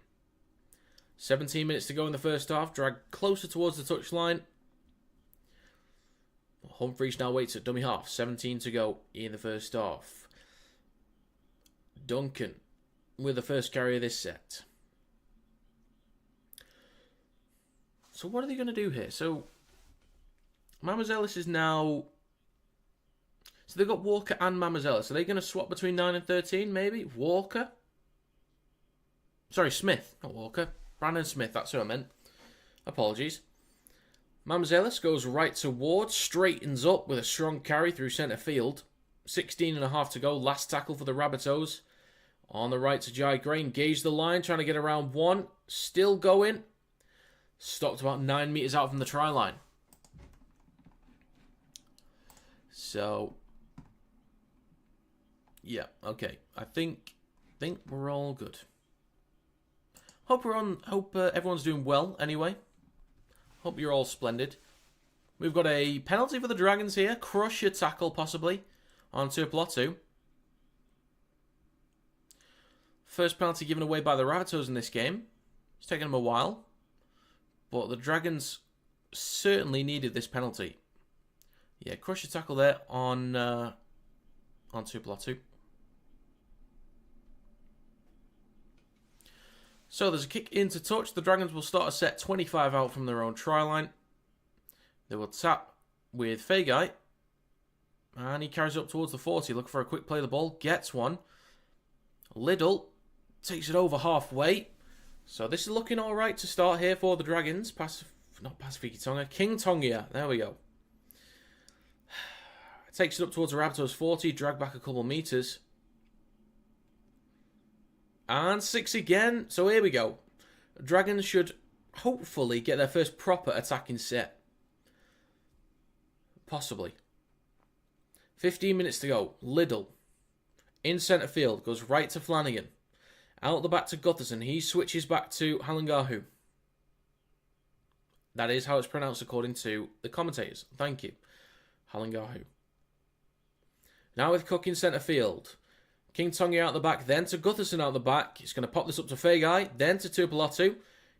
17 minutes to go in the first half. Dragged closer towards the touchline. Humphreys now waits at dummy half. 17 to go in the first half. Duncan with the first carry of this set. So what are they going to do here? So Mamazelis is now... So they've got Walker and Mamazelis. Are they going to swap between 9 and 13, maybe? Walker? Sorry, Smith, not Walker. Brandon Smith, that's who I meant. Apologies. Mamazelis goes right to Ward. Straightens up with a strong carry through centre field. 16.5 to go. Last tackle for the Rabbitohs. On the right to Jai Gray. Engage the line, trying to get around one. Still going. Stopped about 9 metres out from the try line. So, yeah, okay. I think we're all good. Hope everyone's doing well. Anyway, hope you're all splendid. We've got a penalty for the Dragons here. Crush your tackle possibly on Tuipulotu. First penalty given away by the Rabbitohs in this game. It's taken them a while. But the Dragons certainly needed this penalty. Yeah, crush your tackle there on Tuipulotu. So there's a kick into touch. The Dragons will start a set 25 out from their own try line. They will tap with Feagai. And he carries it up towards the 40. Looking for a quick play of the ball. Gets one. Liddell takes it over halfway. So this is looking alright to start here for the Dragons. Not Pasifiki Tonga. King Tonga. There we go. Takes it up towards the Rabbitohs 40. Drag back a couple metres. And 6 again. So here we go. Dragons should hopefully get their first proper attacking set. Possibly. 15 minutes to go. Liddell. In centre field. Goes right to Flanagan. Out the back to Gutherson. He switches back to Halangahu. That is how it's pronounced according to the commentators. Thank you. Halangahu. Now with Cook in centre field. King Tonga out the back, then to Gutherson out the back. He's going to pop this up to Feagai, then to Tuipulotu.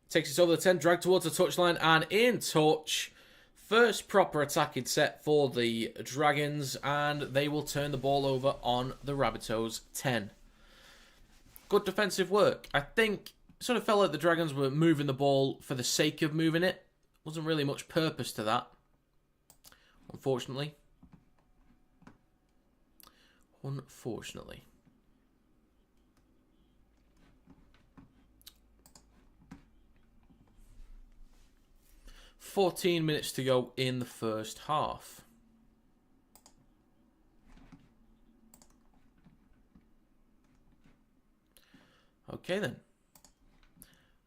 Takes it over the 10, dragged towards the touchline, and in touch. First proper attacking set for the Dragons, and they will turn the ball over on the Rabbitohs 10. Good defensive work. I think it sort of felt like the Dragons were moving the ball for the sake of moving it. Wasn't really much purpose to that, unfortunately. 14 minutes to go in the first half. Okay then.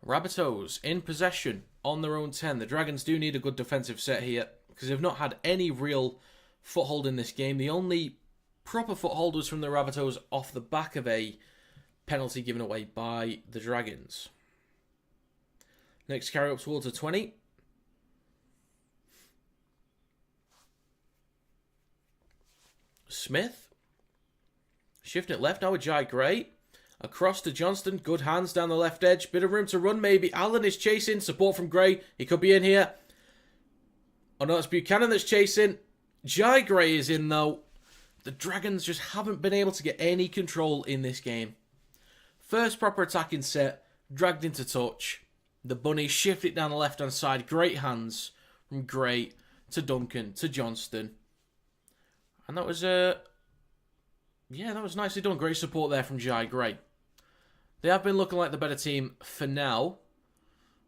Rabbitohs in possession on their own 10. The Dragons do need a good defensive set here because they've not had any real foothold in this game. The only proper foothold was from the Rabbitohs off the back of a penalty given away by the Dragons. Next carry up towards the 20. Smith. Shifting it left now with Jai Gray. Across to Johnston. Good hands down the left edge. Bit of room to run maybe. Allen is chasing. Support from Gray. He could be in here. Oh no, it's Buchanan that's chasing. Jai Gray is in though. The Dragons just haven't been able to get any control in this game. First proper attacking set. Dragged into touch. The Bunnies shift it down the left-hand side. Great hands from Gray to Duncan to Johnston. And that was, that was nicely done. Great support there from Jai Gray. They have been looking like the better team for now.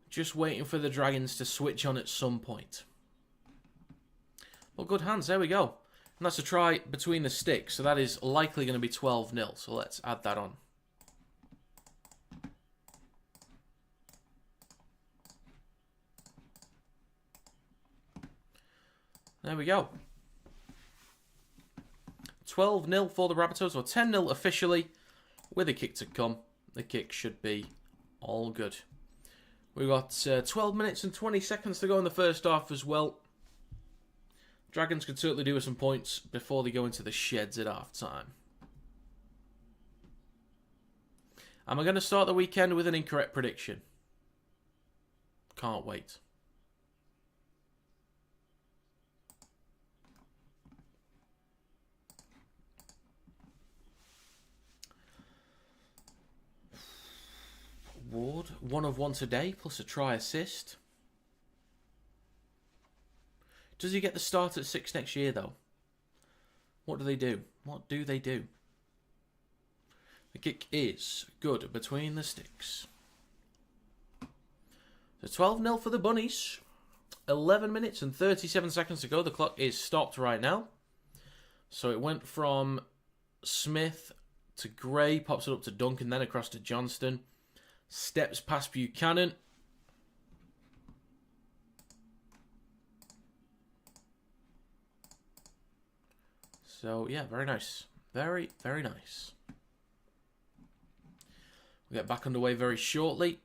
Just waiting for the Dragons to switch on at some point. Well, good hands. There we go. And that's a try between the sticks. So that is likely going to be 12-0. So let's add that on. There we go. 12-0 for the Rabbitohs, or 10-0 officially, with a kick to come. The kick should be all good. We've got 12 minutes and 20 seconds to go in the first half as well. Dragons could certainly do with some points before they go into the sheds at half time. Am I going to start the weekend with an incorrect prediction? Can't wait. Ward, 1 of 1 today, plus a try assist. Does he get the start at 6 next year, though? What do they do? What do they do? The kick is good between the sticks. So 12-0 for the Bunnies. 11 minutes and 37 seconds to go. The clock is stopped right now. So it went from Smith to Gray, pops it up to Duncan, then across to Johnston. Steps past Buchanan. So, yeah, very nice. Very, very nice. We'll get back underway very shortly.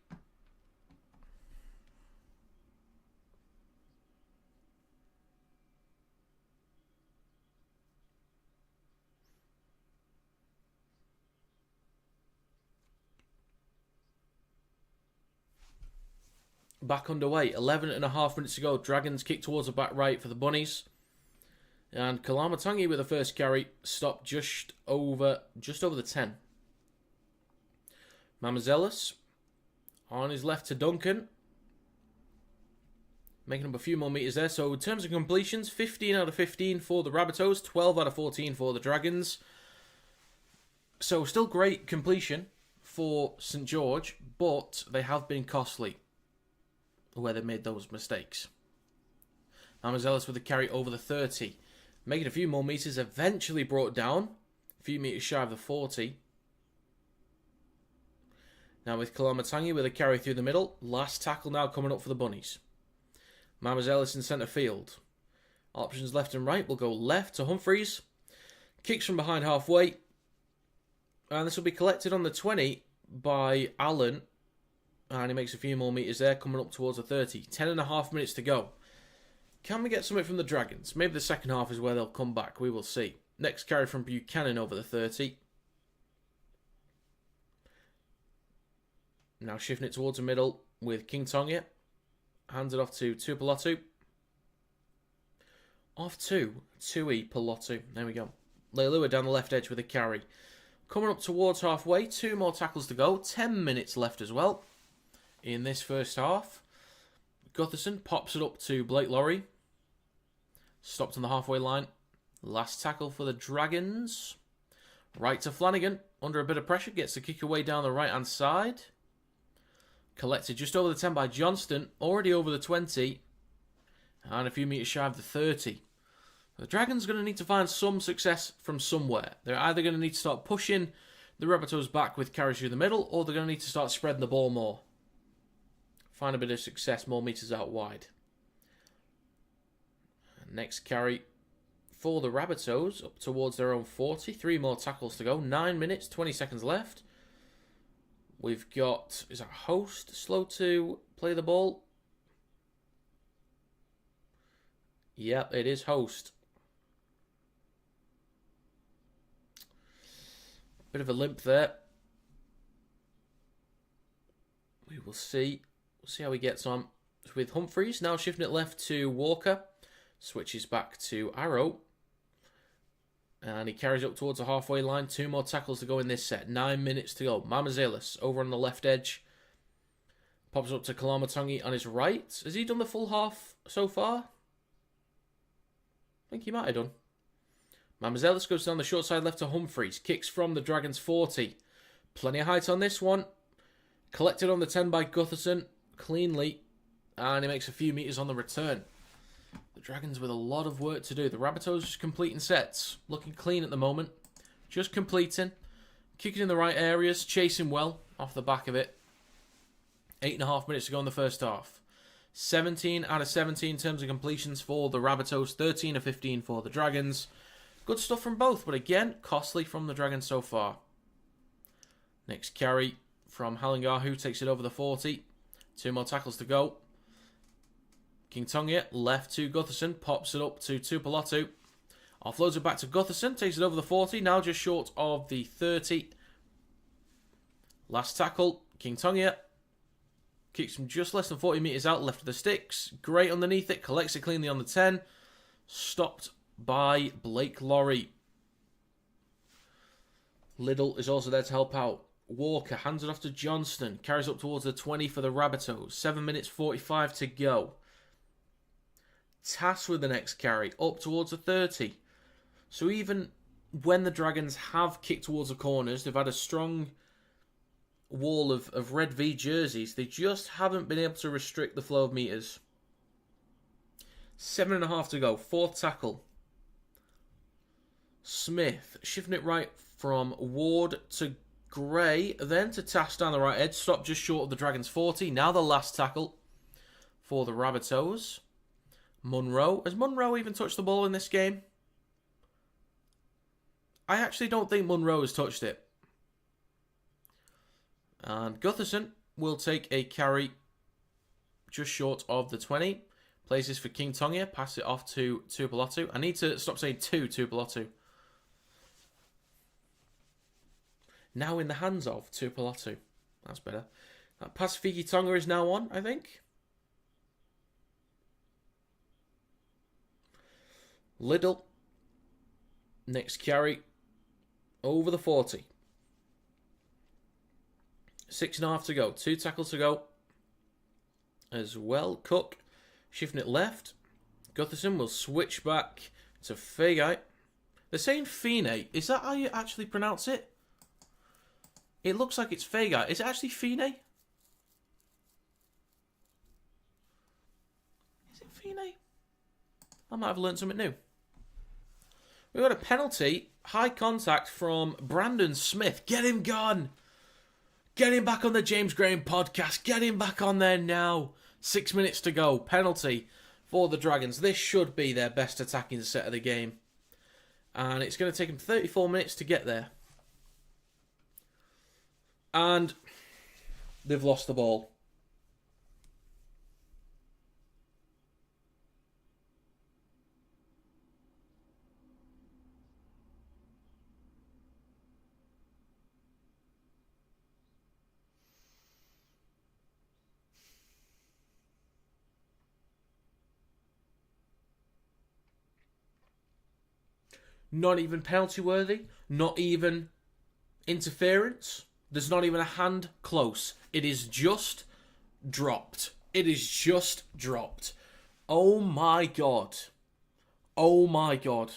Back underway. 11.5 minutes to go. Dragons kick towards the back right for the Bunnies. And Kalamatangi with the first carry stopped just over the 10. Mamazelis on his left to Duncan. Making up a few more meters there. So in terms of completions, 15 out of 15 for the Rabbitohs, 12 out of 14 for the Dragons. So still great completion for St. George, but they have been costly where they made those mistakes. Mamazelis with the carry over the 30. Making a few more meters, eventually brought down. A few meters shy of the 40. Now with Kalamatangi with a carry through the middle. Last tackle now coming up for the Bunnies. Mamazelis in centre field. Options left and right. We'll go left to Humphreys. Kicks from behind halfway. And this will be collected on the 20 by Allen. And he makes a few more meters there, coming up towards the 30. 10.5 minutes to go. Can we get something from the Dragons? Maybe the second half is where they'll come back. We will see. Next carry from Buchanan over the 30. Now shifting it towards the middle with King Tonga. Hands it off to Tuipulotu. Off to Tui Pilotu. There we go. Leilua down the left edge with a carry. Coming up towards halfway. 2 more tackles to go. 10 minutes left as well in this first half. Gutherson pops it up to Blake Lowry. Stopped on the halfway line. Last tackle for the Dragons. Right to Flanagan. Under a bit of pressure. Gets the kick away down the right-hand side. Collected just over the 10 by Johnston. Already over the 20. And a few metres shy of the 30. The Dragons are going to need to find some success from somewhere. They're either going to need to start pushing the Rabbitohs back with carries through the middle, or they're going to need to start spreading the ball more. Find a bit of success more metres out wide. Next carry for the Rabbitohs, up towards their own 40. 3 more tackles to go. 9 minutes, 20 seconds left. We've got, is that Host slow to play the ball? Yep, it is Host. Bit of a limp there. We will see. We'll see how he gets on with Humphreys. Now shifting it left to Walker. Switches back to Arrow. And he carries up towards the halfway line. 2 more tackles to go in this set. 9 minutes to go. Mamazilis over on the left edge. Pops up to Kalamatangi on his right. Has he done the full half so far? I think he might have done. Mamazilis goes down the short side left to Humphreys. Kicks from the Dragons 40. Plenty of height on this one. Collected on the 10 by Gutherson. Cleanly. And he makes a few metres on the return. The Dragons with a lot of work to do. The Rabbitohs just completing sets. Looking clean at the moment. Just completing. Kicking in the right areas. Chasing well off the back of it. 8.5 minutes to go in the first half. 17 out of 17 in terms of completions for the Rabbitohs. 13 of 15 for the Dragons. Good stuff from both, but again, costly from the Dragons so far. Next carry from Halingar, who takes it over the 40. 2 more tackles to go. King Tonga left to Gutherson, pops it up to Tupolatu. Offloads it back to Gutherson, takes it over the 40, now just short of the 30. Last tackle, King Tonga kicks from just less than 40 metres out, left of the sticks. Great underneath it, collects it cleanly on the 10. Stopped by Blake Lorry. Liddell is also there to help out. Walker hands it off to Johnston. Carries up towards the 20 for the Rabbitohs. 7 minutes 45 to go. Tass with the next carry. Up towards the 30. So even when the Dragons have kicked towards the corners, they've had a strong wall of red V jerseys. They just haven't been able to restrict the flow of metres. 7.5 to go. 4th tackle. Smith shifting it right from Ward to Gray, then to Tass down the right edge. Stopped just short of the Dragons 40. Now the last tackle for the Rabbitohs. Munro. Has Munro even touched the ball in this game? I actually don't think Munro has touched it. And Gutherson will take a carry just short of the 20. Plays this for King Tonga. Pass it off to Tupolatu. I need to stop saying to Tupolatu. Now in the hands of Tupolatu. That's better. That pass Fiki Tonga is now on, I think. Liddell. Next carry. Over the 40. 6.5 to go. 2 tackles to go. As well. Cook. Shifting it left. Gutherson will switch back to Fegai. They're saying Fine. Is that how you actually pronounce it? It looks like it's Fegai. Is it actually Fine? Is it Fine? I might have learned something new. We've got a penalty. High contact from Brandon Smith. Get him gone. Get him back on the James Graham podcast. Get him back on there now. 6 minutes to go. Penalty for the Dragons. This should be their best attacking set of the game. And it's going to take them 34 minutes to get there. And they've lost the ball. Not even penalty worthy. Not even interference. There's not even a hand close. It is just dropped. It is just dropped. Oh my God. Oh my God.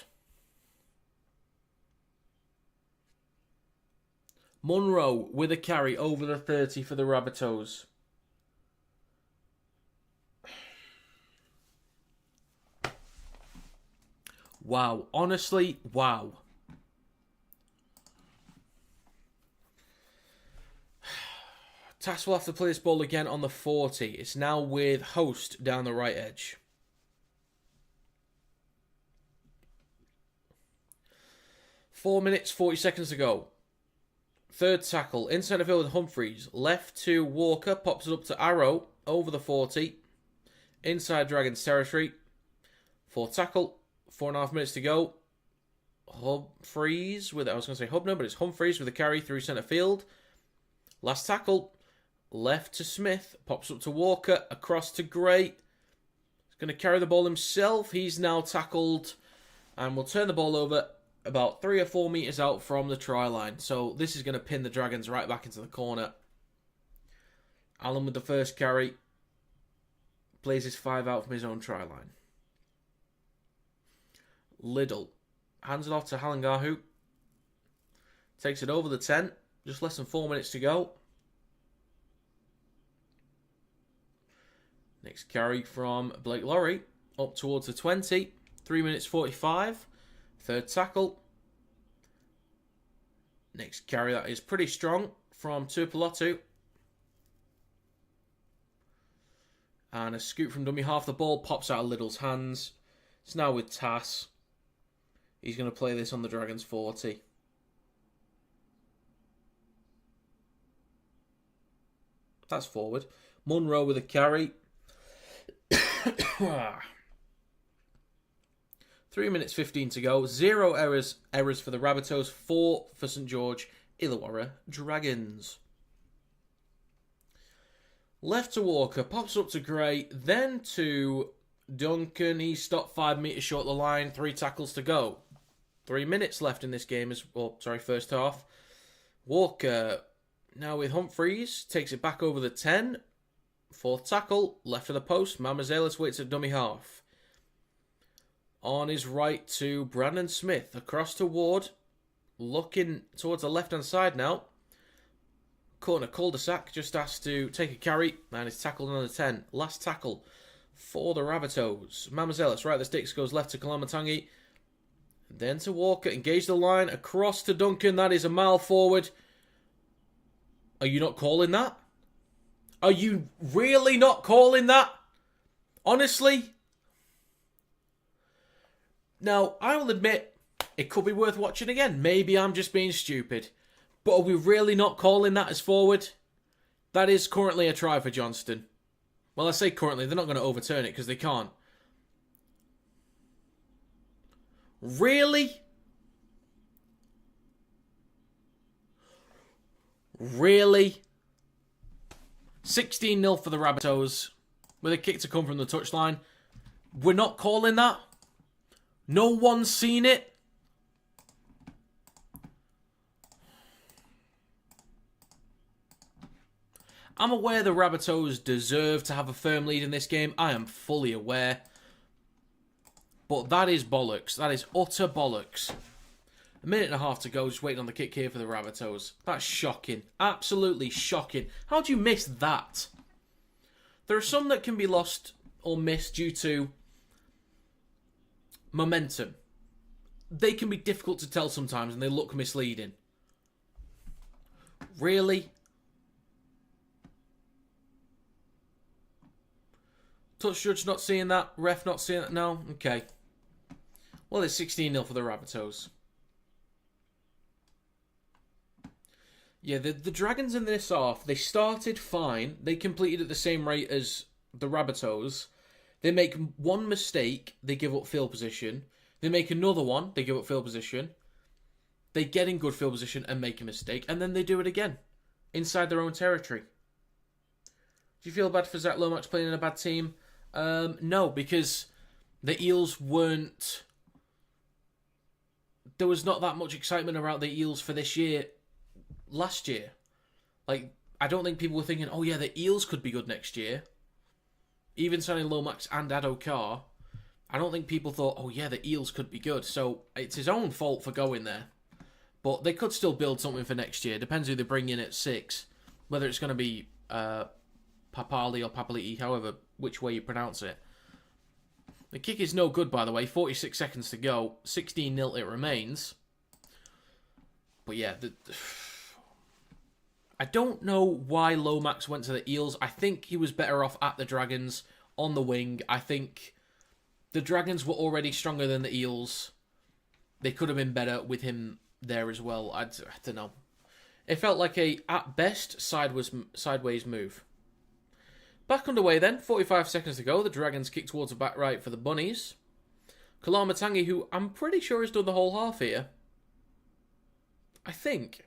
Munro with a carry over the 30 for the Rabbitohs. Wow. Honestly, wow. Tass will have to play this ball again on the 40. It's now with Host down the right edge. Four minutes, 40 seconds to go. Third tackle. Inside the field with Humphreys. Left to Walker. Pops it up to Arrow. Over the 40. Inside Dragons territory. Fourth tackle. 4.5 minutes to go. Humphreys with, I was going to say Hubner, but it's Humphreys with a carry through centre field. Last tackle. Left to Smith. Pops up to Walker. Across to Gray. He's going to carry the ball himself. He's now tackled. And we'll turn the ball over about 3 or 4 metres out from the try line. So this is going to pin the Dragons right back into the corner. Allen with the first carry. Plays his 5 out from his own try line. Liddell hands it off to Halangahu. Takes it over the 10. Just less than 4 minutes to go. Next carry from Blake Lowry. Up towards the 20. 3 minutes 45. Third tackle. Next carry that is pretty strong from Tuipulotu. And a scoop from dummy half. The ball pops out of Liddell's hands. It's now with Tass. He's going to play this on the Dragons 40. That's forward. Munro with a carry. 3 minutes 15 to go. 0 errors for the Rabbitohs. 4 for St George Illawarra Dragons. Left to Walker. Pops up to Gray. Then to Duncan. He stopped 5 metres short of the line. 3 tackles to go. 3 minutes left in this game. First half. Walker now with Humphreys. Takes it back over the 10. Fourth tackle. Left of the post. Mamazelis waits at dummy half. On his right to Brandon Smith. Across to Ward. Looking towards the left-hand side now. Caught in a cul-de-sac. Just asked to take a carry. And is tackled on the 10. Last tackle for the Rabbitohs. Mamazelis right at the sticks. Goes left to Kalamatangi. Then to Walker. Engage the line. Across to Duncan. That is a mile forward. Are you not calling that? Are you really not calling that? Honestly? Now, I will admit, it could be worth watching again. Maybe I'm just being stupid. But are we really not calling that as forward? That is currently a try for Johnston. Well, I say currently. They're not going to overturn it because they can't. Really? Really? 16-0 for the Rabbitohs. With a kick to come from the touchline. We're not calling that? No one's seen it? I'm aware the Rabbitohs deserve to have a firm lead in this game. I am fully aware. But that is bollocks. That is utter bollocks. A minute and a half to go. Just waiting on the kick here for the Rabbitohs. That's shocking. Absolutely shocking. How do you miss that? There are some that can be lost or missed due to momentum. They can be difficult to tell sometimes and they look misleading. Really? Touch judge not seeing that. Ref not seeing that. No? Okay. Well, it's 16-0 for the Rabbitohs. Yeah, the Dragons in this half, they started fine. They completed at the same rate as the Rabbitohs. They make one mistake, they give up field position. They make another one, they give up field position. They get in good field position and make a mistake, and then they do it again. Inside their own territory. Do you feel bad for Zach Lomax playing in a bad team? No, because the Eels weren't... There was not that much excitement around the Eels for this year, last year. Like, I don't think people were thinking, oh yeah, the Eels could be good next year. Even signing Lomax and Addo-Carr, I don't think people thought, oh yeah, the Eels could be good. So it's his own fault for going there. But they could still build something for next year. Depends who they bring in at 6. Whether it's going to be Papali or Papali'i, however, which way you pronounce it. The kick is no good, by the way. 46 seconds to go. 16-0 it remains. But yeah, I don't know why Lomax went to the Eels. I think he was better off at the Dragons on the wing. I think the Dragons were already stronger than the Eels. They could have been better with him there as well. I don't know. It felt like a, at best, sideways move. Back underway then. 45 seconds to go. The Dragons kick towards the back right for the Bunnies. Kalamatangi, who I'm pretty sure has done the whole half here. I think.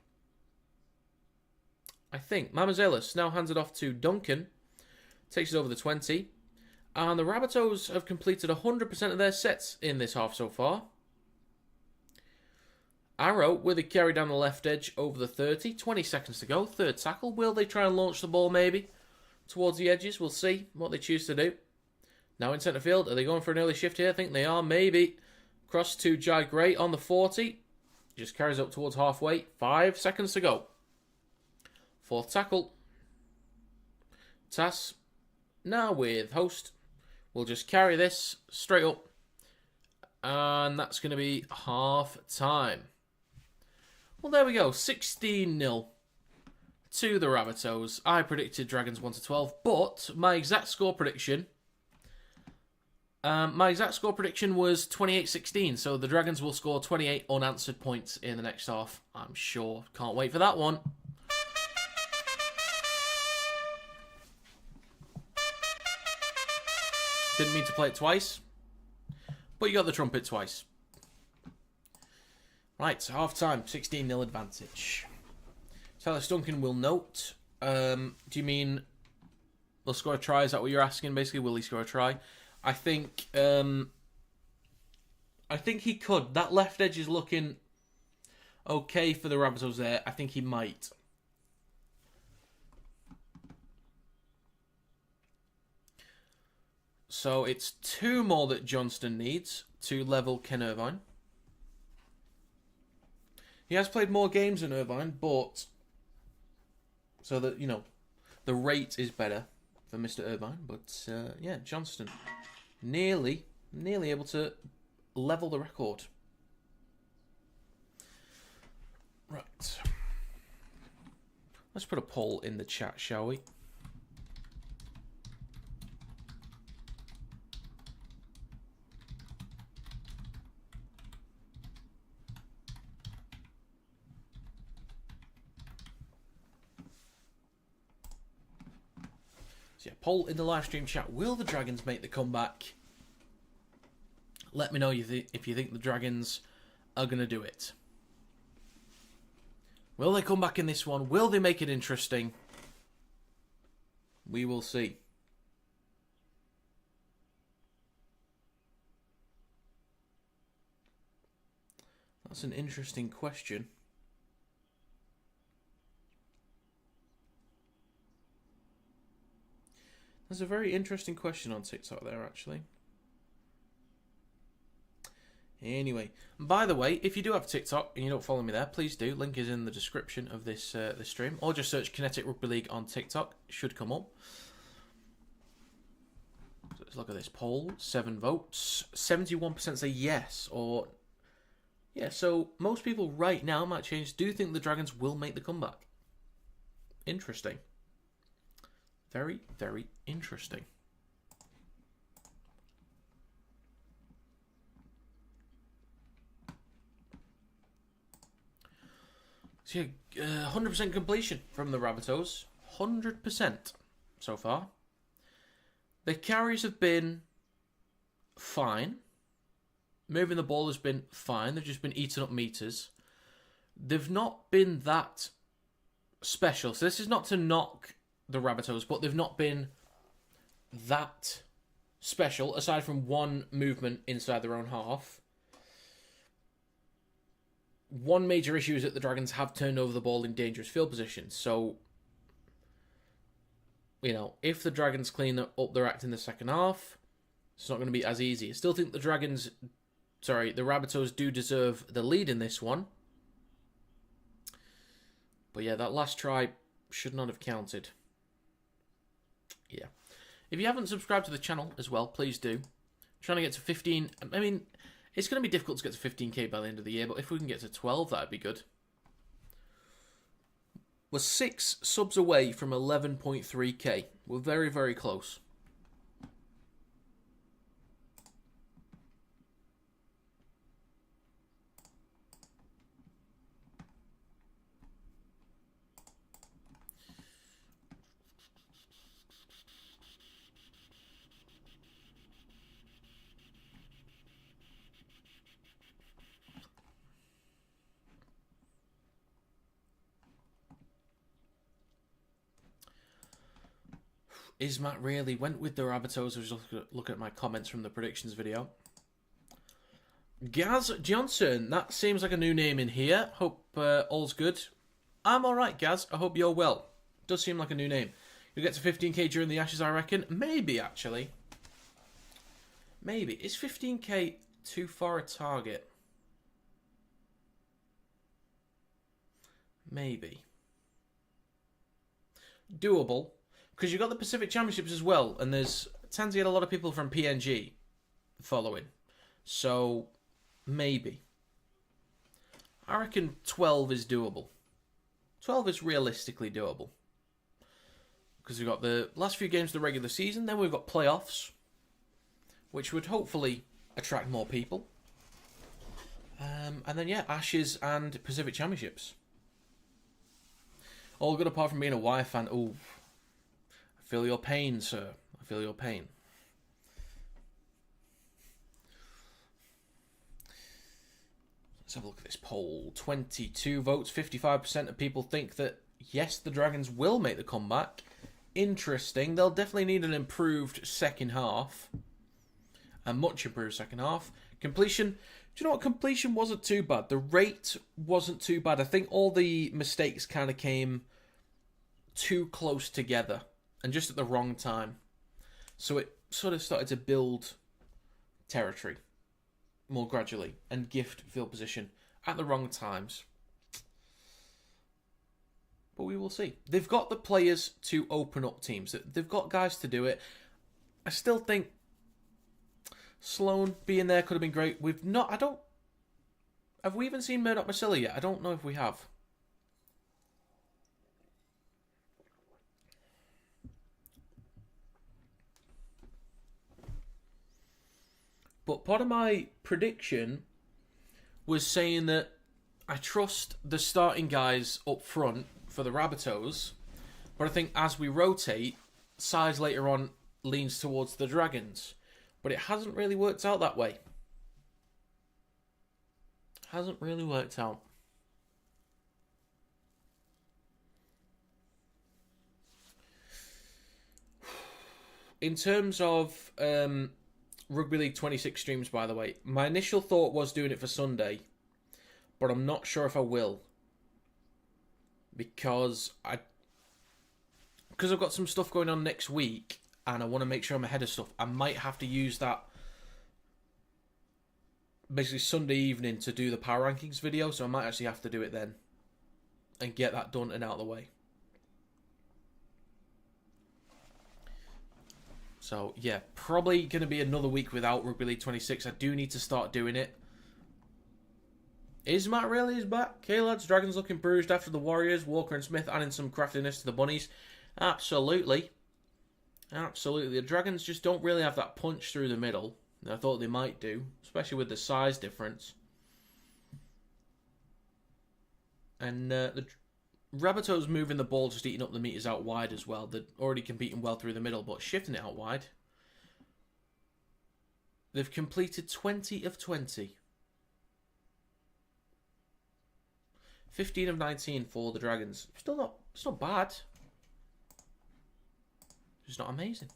Mamazelis now hands it off to Duncan. Takes it over the 20. And the Rabbitohs have completed 100% of their sets in this half so far. Arrow with a carry down the left edge over the 30. 20 seconds to go. Third tackle. Will they try and launch the ball maybe towards the edges? We'll see what they choose to do. Now in centre field. Are they going for an early shift here? I think they are. Maybe. Cross to Jai Gray on the 40. Just carries up towards halfway. 5 seconds to go. Fourth tackle. Tass. Now with Host. We'll just carry this straight up. And that's going to be half time. Well, there we go. 16-0 to the Rabbitohs. I predicted Dragons 1-12, but my exact score prediction... was 28-16, so the Dragons will score 28 unanswered points in the next half. I'm sure. Can't wait for that one. Didn't mean to play it twice, but you got the trumpet twice. Right, half time, 16-0 advantage. Silas Duncan will note. Do you mean they'll score a try? Is that what you're asking? Basically, will he score a try? I think he could. That left edge is looking okay for the Rabbitohs there. I think he might. So it's 2 more that Johnston needs to level Ken Irvine. He has played more games than Irvine, but so that, you know, the rate is better for Mr. Irvine. But yeah, Johnston nearly able to level the record. Right. Let's put a poll in the chat, shall we? So yeah, poll in the live stream chat. Will the Dragons make the comeback? Let me know if you think the Dragons are going to do it. Will they come back in this one? Will they make it interesting? We will see. That's an interesting question. There's a very interesting question on TikTok there, actually. Anyway, by the way, if you do have TikTok and you don't follow me there, please do. Link is in the description of this stream. Or just search Kinetic Rugby League on TikTok. It should come up. So let's look at this poll. 7 votes. 71% say yes. Or, yeah, so most people right now, might change, do think the Dragons will make the comeback. Interesting. Very, very interesting. So yeah, 100% completion from the Rabbitohs. 100% so far. The carries have been fine. Moving the ball has been fine. They've just been eating up meters. They've not been that special. So this is not to knock the Rabbitohs, but they've not been that special, aside from one movement inside their own half. One major issue is that the Dragons have turned over the ball in dangerous field positions. So, you know, if the Dragons clean up their act in the second half, it's not going to be as easy. I still think the Rabbitohs do deserve the lead in this one. But yeah, that last try should not have counted. Yeah. If you haven't subscribed to the channel as well, please do. Trying to get to 15. I mean, it's going to be difficult to get to 15k by the end of the year, but if we can get to 12, that'd be good. We're 6 subs away from 11.3k. We're very, very close. Is Matt really? Went with the Rabbitohs. I was just looking at my comments from the predictions video. Gaz Johnson. That seems like a new name in here. Hope all's good. I'm alright, Gaz. I hope you're well. Does seem like a new name. You'll get to 15k during the Ashes, I reckon. Maybe, actually. Maybe. Is 15k too far a target? Maybe. Doable. Because you've got the Pacific Championships as well, and there's tends to get a lot of people from PNG following. So, maybe. I reckon 12 is doable. 12 is realistically doable. Because we've got the last few games of the regular season, then we've got playoffs, which would hopefully attract more people. And then, yeah, Ashes and Pacific Championships. All good apart from being a Wire fan. Ooh. I feel your pain, sir. I feel your pain. Let's have a look at this poll. 22 votes. 55% of people think that, yes, the Dragons will make the comeback. Interesting. They'll definitely need an improved second half. A much improved second half. Completion. Do you know what? Completion wasn't too bad. The rate wasn't too bad. I think all the mistakes kind of came too close together. And just at the wrong time. So it sort of started to build territory more gradually and gift field position at the wrong times. But we will see. They've got the players to open up teams. They've got guys to do it. I still think Sloan being there could have been great. Have we even seen Murdoch Masila yet? I don't know if we have. But part of my prediction was saying that I trust the starting guys up front for the Rabbitohs, but I think as we rotate, size later on leans towards the Dragons. But it hasn't really worked out that way. Hasn't really worked out. In terms of Rugby League 26 streams, by the way, my initial thought was doing it for Sunday, but I'm not sure if I will. Because I've got some stuff going on next week, and I want to make sure I'm ahead of stuff. I might have to use that basically Sunday evening to do the power rankings video, so I might actually have to do it then and get that done and out of the way. So, yeah, probably going to be another week without Rugby League 26. I do need to start doing it. Is Matt really is back? Okay, lads, Dragons looking bruised after the Warriors. Walker and Smith adding some craftiness to the Bunnies. Absolutely. Absolutely. The Dragons just don't really have that punch through the middle. I thought they might do, especially with the size difference. And the Rabbitohs moving the ball, just eating up the meters out wide as well. They're already competing well through the middle, but shifting it out wide. They've completed 20 of 20. 15 of 19 for the Dragons. It's not bad. It's not amazing.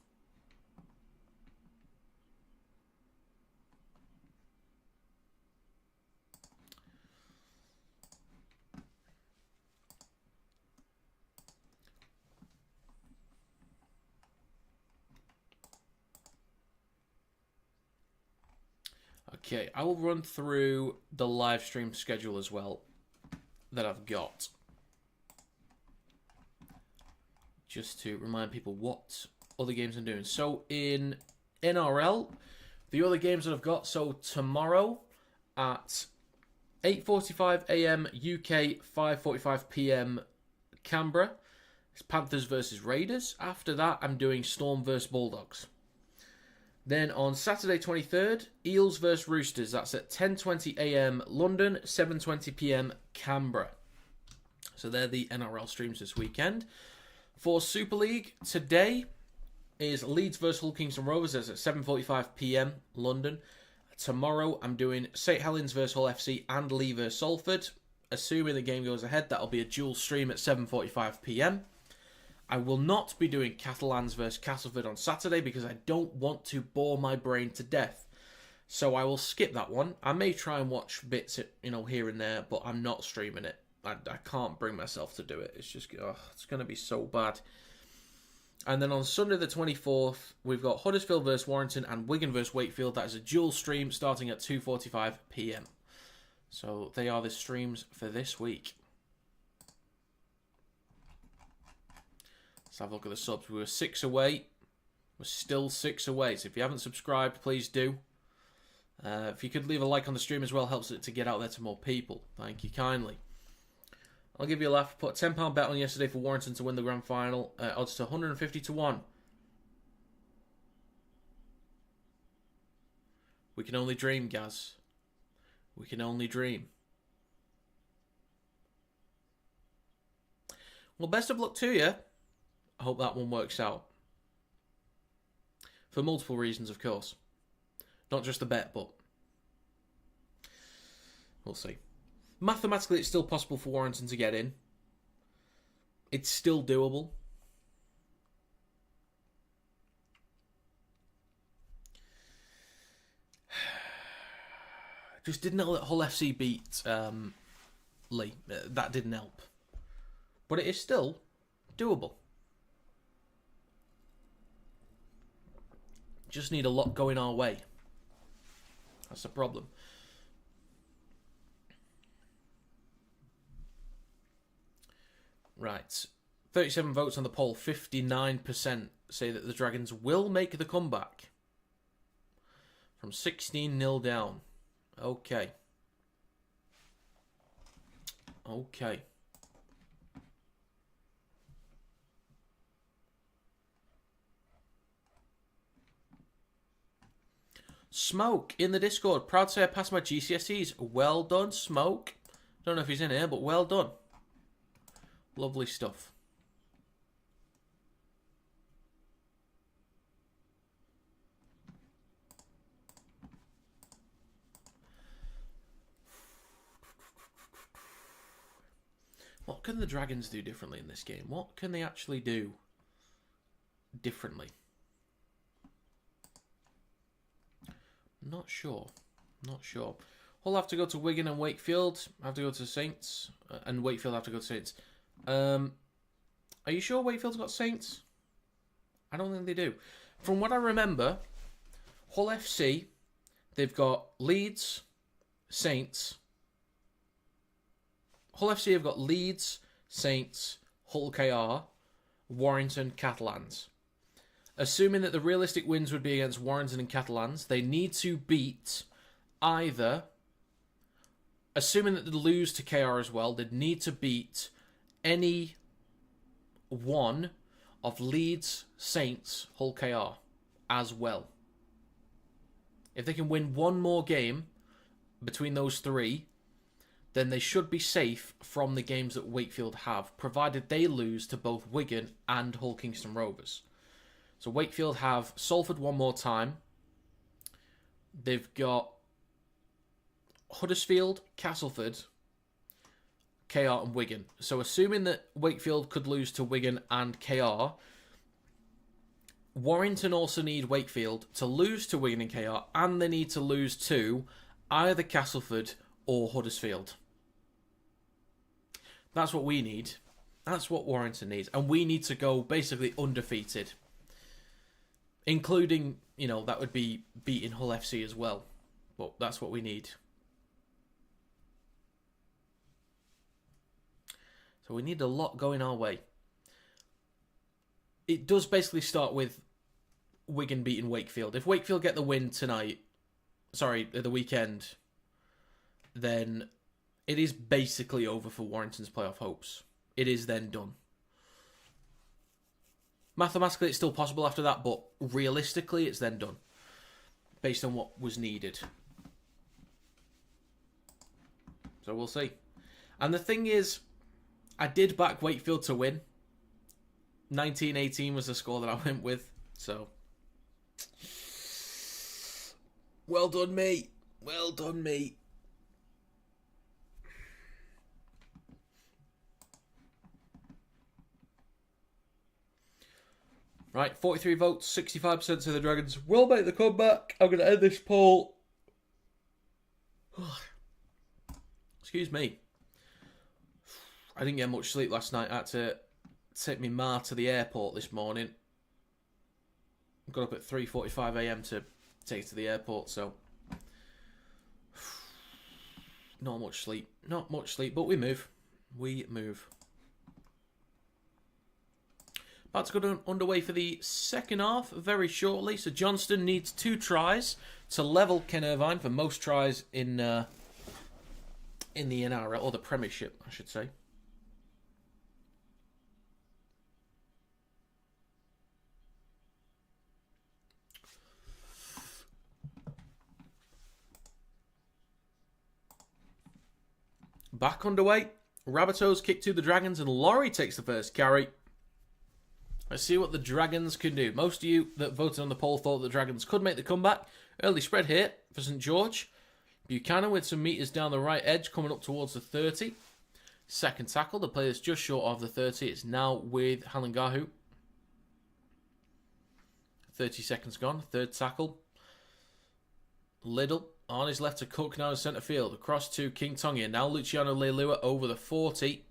Okay, I will run through the live stream schedule as well that I've got. Just to remind people what other games I'm doing. So in NRL, The other games that I've got, so tomorrow at 8:45 a.m. UK, 5:45 p.m. Canberra, it's Panthers versus Raiders. After that, I'm doing Storm versus Bulldogs. Then on Saturday 23rd, Eels versus Roosters. That's at 10:20 a.m. London, 7:20 p.m. Canberra. So they're the NRL streams this weekend. For Super League, today is Leeds versus Hull Kingston Rovers. That's at 7:45 p.m. London. Tomorrow, I'm doing St Helens versus Hull FC and Leigh versus Salford. Assuming the game goes ahead, that'll be a dual stream at 7:45 p.m. I will not be doing Catalans versus Castleford on Saturday because I don't want to bore my brain to death. So I will skip that one. I may try and watch bits, here and there, but I'm not streaming it. I can't bring myself to do it. It's just, it's going to be so bad. And then on Sunday the 24th, we've got Huddersfield versus Warrington and Wigan versus Wakefield. That is a dual stream starting at 2:45 p.m. So they are the streams for this week. Let's have a look at the subs. We were 6 away. We're still 6 away. So if you haven't subscribed, please do. If you could leave a like on the stream as well, helps it to get out there to more people. Thank you kindly. I'll give you a laugh. Put a £10 bet on yesterday for Warrington to win the grand final. Odds to 150 to 1. We can only dream, Gaz. We can only dream. Well, best of luck to you. I hope that one works out. For multiple reasons, of course. Not just the bet, but we'll see. Mathematically, it's still possible for Warrington to get in. It's still doable. Just didn't know that Hull FC beat Leigh. That didn't help. But it is still doable. Just need a lot going our way. That's the problem. Right. 37 votes on the poll. 59% say that the Dragons will make the comeback. From 16-0 down. Okay. Okay. Smoke in the Discord. Proud to say I passed my GCSEs. Well done, Smoke. Don't know if he's in here, but well done. Lovely stuff. What can the Dragons do differently in this game? What can they actually do differently? Not sure. Not sure. Hull have to go to Wigan and Wakefield. Have to go to Saints. And Wakefield have to go to Saints. Are you sure Wakefield's got Saints? I don't think they do. From what I remember, Hull FC, they've got Leeds, Saints. Hull FC have got Leeds, Saints, Hull KR, Warrington, Catalans. Assuming that the realistic wins would be against Warrington and Catalans, they need to beat either... Assuming that they lose to KR as well, they'd need to beat any one of Leeds, Saints, Hull KR as well. If they can win one more game between those three, then they should be safe from the games that Wakefield have, provided they lose to both Wigan and Hull Kingston Rovers. So Wakefield have Salford one more time. They've got Huddersfield, Castleford, KR and Wigan. So assuming that Wakefield could lose to Wigan and KR, Warrington also need Wakefield to lose to Wigan and KR, and they need to lose to either Castleford or Huddersfield. That's what we need. That's what Warrington needs. And we need to go basically undefeated. Including, that would be beating Hull FC as well. But that's what we need. So we need a lot going our way. It does basically start with Wigan beating Wakefield. If Wakefield get the win tonight, the weekend, then it is basically over for Warrington's playoff hopes. It is then done. Mathematically, it's still possible after that, but realistically, it's then done. Based on what was needed. So we'll see. And the thing is, I did back Wakefield to win. 19-18 was the score that I went with. So, well done, me. Well done, me. Right, 43 votes, 65% say the Dragons will make the comeback. I'm going to end this poll. Excuse me. I didn't get much sleep last night. I had to take my ma to the airport this morning. Got up at 3:45 a.m. to take her to the airport, so not much sleep. Not much sleep, but we move. We move. About to go underway for the second half very shortly. So Johnston needs 2 tries to level Ken Irvine for most tries in the NRL, or the Premiership, I should say. Back underway. Rabbitohs kick to the Dragons and Laurie takes the first carry. Let's see what the Dragons can do. Most of you that voted on the poll thought the Dragons could make the comeback. Early spread here for St George. Buchanan with some metres down the right edge coming up towards the 30. Second tackle. The player is just short of the 30. It's now with Halangahu. 30 seconds gone. Third tackle. Liddell on his left to Cook now in centre field. Across to King Tongia. Now Luciano Leilua over the 40.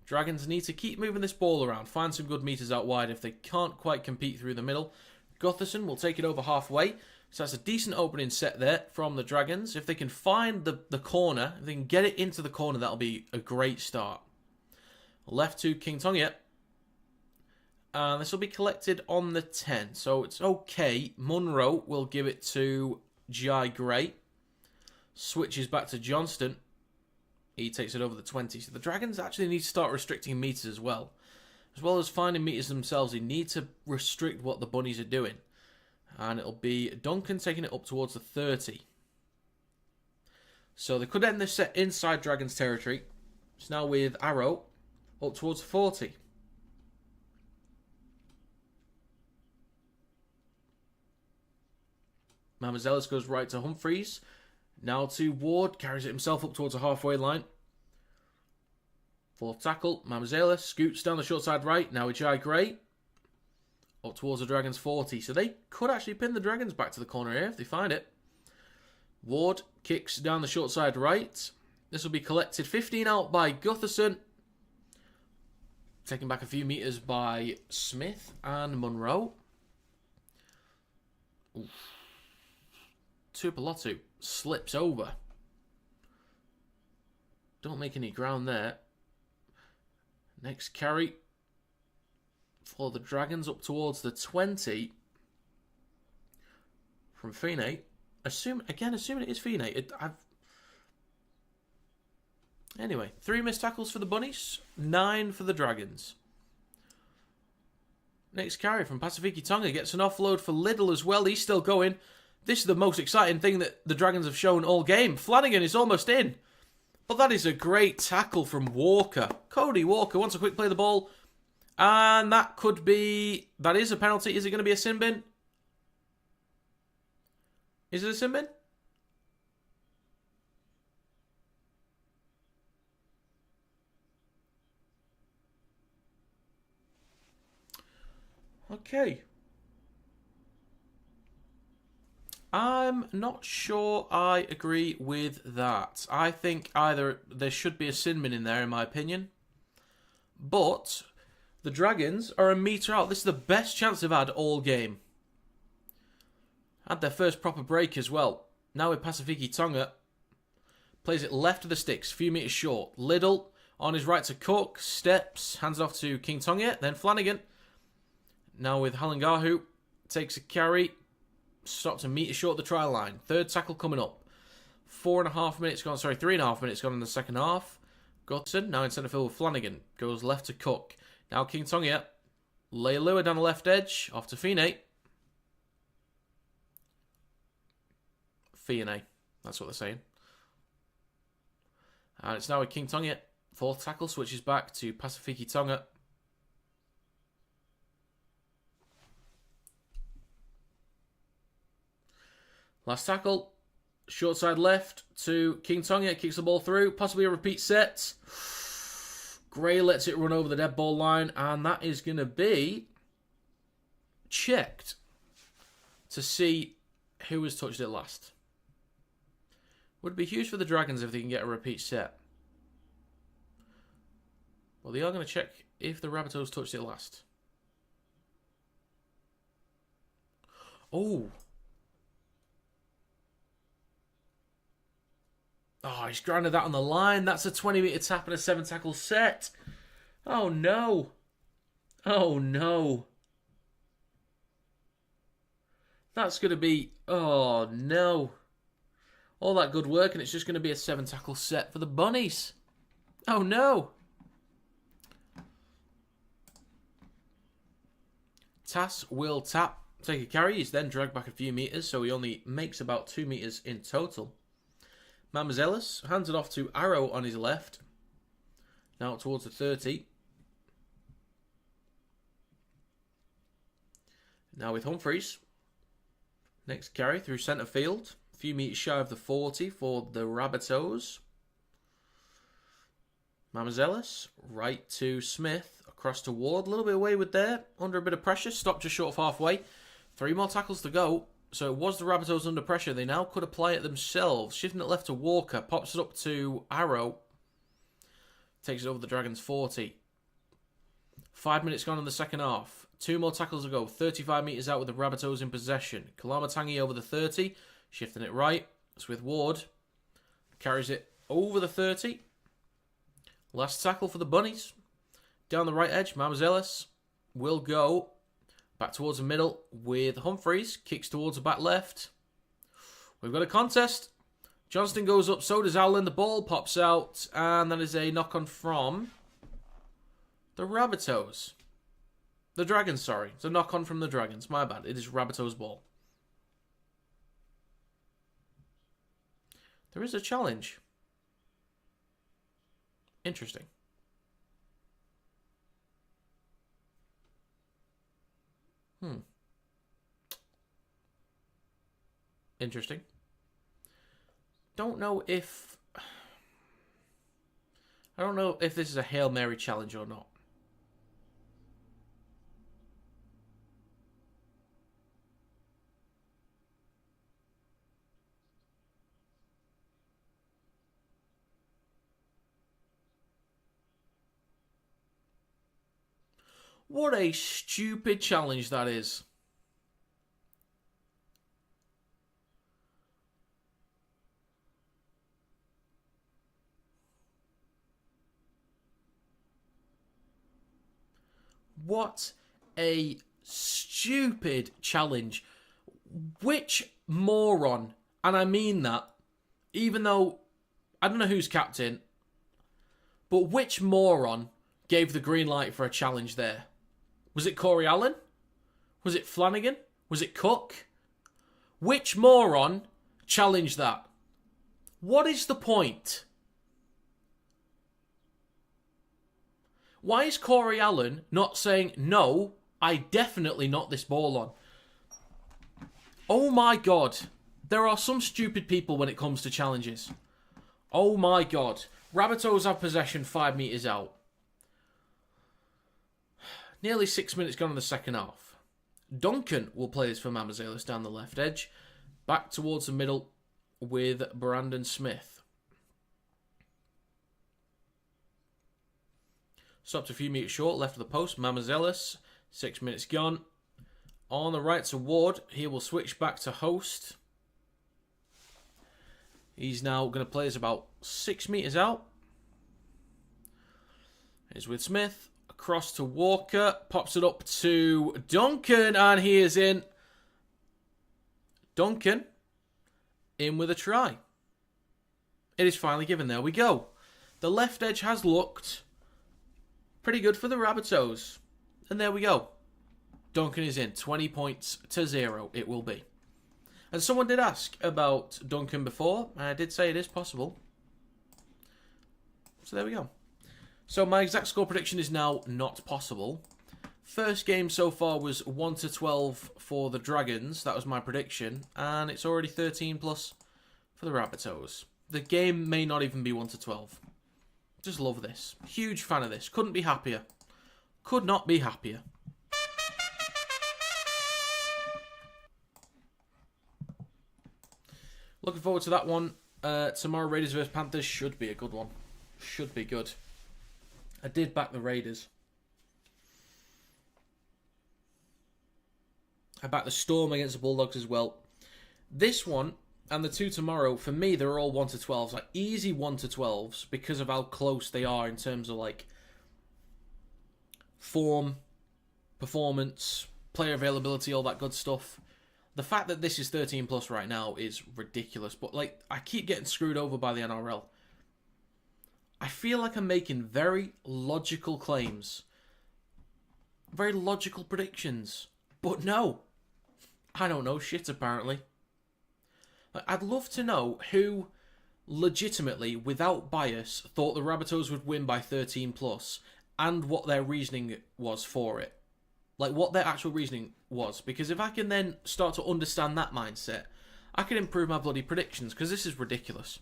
Dragons need to keep moving this ball around. Find some good metres out wide if they can't quite compete through the middle. Gutherson will take it over halfway. So that's a decent opening set there from the Dragons. If they can find the corner, if they can get it into the corner, that'll be a great start. Left to King Tongia. And this will be collected on the 10. So it's okay. Munro will give it to Jai Gray. Switches back to Johnston. He takes it over the 20. So the Dragons actually need to start restricting metres as well. As well as finding metres themselves, they need to restrict what the Bunnies are doing. And it'll be Duncan taking it up towards the 30. So they could end this set inside Dragons territory. It's now with Arrow up towards 40. Mamazelis goes right to Humphreys. Now to Ward. Carries it himself up towards the halfway line. Fourth tackle. Mamazelis scoots down the short side right. Now with Jai Gray. Up towards the Dragons 40. So they could actually pin the Dragons back to the corner here if they find it. Ward kicks down the short side right. This will be collected 15 out by Gutherson. Taken back a few metres by Smith and Munro. Tuipulotu slips over. Don't make any ground there. Next carry for the Dragons up towards the 20 from Fine. Assuming it is Fine. Anyway, 3 missed tackles for the Bunnies, 9 for the Dragons. Next carry from Pasifiki Tonga gets an offload for Liddell as well. He's still going. This is the most exciting thing that the Dragons have shown all game. Flanagan is almost in. But that is a great tackle from Walker. Cody Walker wants a quick play of the ball. And that is a penalty. Is it going to be a sin bin? Is it a sin bin? Okay. I'm not sure I agree with that. I think either there should be a sin bin in there, in my opinion. But the Dragons are a metre out. This is the best chance they've had all game. Had their first proper break as well. Now with Pasifiki Tonga. Plays it left of the sticks, a few metres short. Liddell on his right to Cook. Steps, hands off to King Tonga. Then Flanagan. Now with Halangahu. takes a carry. Stops a metre short of the try line. Third tackle coming up. 3.5 minutes gone in the second half. Gutson, now in centre field with Flanagan. Goes left to Cook. Now King Tonga. Leilua down the left edge. Off to Fiene. That's what they're saying. And it's now with King Tonga. Fourth tackle switches back to Pasifiki Tonga. Last tackle. Short side left to King Tonga. Kicks the ball through. Possibly a repeat set. Gray lets it run over the dead ball line. And that is going to be checked to see who has touched it last. Would be huge for the Dragons if they can get a repeat set. Well, they are going to check if the Rabbitohs touched it last. Oh, he's grounded that on the line. That's a 20-metre tap and a 7-tackle set. Oh, no. Oh, no. That's going to be... Oh, no. All that good work, and it's just going to be a 7-tackle set for the Bunnies. Oh, no. Tass will tap, take a carry. He's then dragged back a few metres, so he only makes about 2 metres in total. Mamazelis hands it off to Arrow on his left. Now towards the 30. Now with Humphreys. Next carry through centre field. A few metres shy of the 40 for the Rabbitohs. Mamazelis right to Smith. Across to Ward. A little bit wayward there. Under a bit of pressure. Stopped just short of halfway. 3 more tackles to go. So it was the Rabbitohs under pressure. They now could apply it themselves. Shifting it left to Walker. Pops it up to Arrow. Takes it over the Dragons 40. 5 minutes gone in the second half. 2 more tackles to go. 35 metres out with the Rabbitohs in possession. Kalamatangi over the 30. Shifting it right. It's with Ward. Carries it over the 30. Last tackle for the Bunnies. Down the right edge. Mamazelis will go back towards the middle with Humphreys. Kicks towards the back left. We've got a contest. Johnston goes up, so does Allen. The ball pops out, and that is a knock-on from the Rabbitohs. The Dragons, sorry. It's a knock-on from the Dragons. My bad. It is Rabbitohs' ball. There is a challenge. Interesting. Interesting. I don't know if this is a Hail Mary challenge or not. What a stupid challenge that is. What a stupid challenge. Which moron, and I mean that, even though I don't know who's captain, but which moron gave the green light for a challenge there? Was it Corey Allen? Was it Flanagan? Was it Cook? Which moron challenged that? What is the point? Why is Corey Allen not saying, no, I definitely knocked this ball on? Oh my God. There are some stupid people when it comes to challenges. Oh my God. Rabbitohs have possession 5 metres out. Nearly 6 minutes gone in the second half. Duncan will play this for Mamazelis down the left edge. Back towards the middle with Brandon Smith. Stopped a few metres short, left of the post. Mamazelis, 6 minutes gone. On the right to Ward. He will switch back to Host. He's now going to play this about 6 metres out. He's with Smith. Across to Walker. Pops it up to Duncan. And he is in. Duncan in with a try. It is finally given. There we go. The left edge has looked pretty good for the Rabbitohs. And there we go. Duncan is in. 20 points to 0 it will be. And someone did ask about Duncan before. And I did say it is possible. So there we go. So my exact score prediction is now not possible. First game so far was 1-12 for the Dragons. That was my prediction. And it's already 13 plus for the Rabbitohs. The game may not even be 1-12. Just love this. Huge fan of this. Couldn't be happier. Could not be happier. Looking forward to that one. Tomorrow, Raiders vs Panthers should be a good one. Should be good. I did back the Raiders. I backed the Storm against the Bulldogs as well. This one and the two tomorrow, for me, they're all 1-12s. Like easy 1-12s because of how close they are in terms of like form, performance, player availability, all that good stuff. The fact that this is 13 plus right now is ridiculous. But like I keep getting screwed over by the NRL. I feel like I'm making very logical claims. Very logical predictions. But no. I don't know shit apparently. I'd love to know who legitimately, without bias, thought the Rabbitohs would win by 13 plus and what their reasoning was for it. Like what their actual reasoning was. Because if I can then start to understand that mindset, I can improve my bloody predictions because this is ridiculous.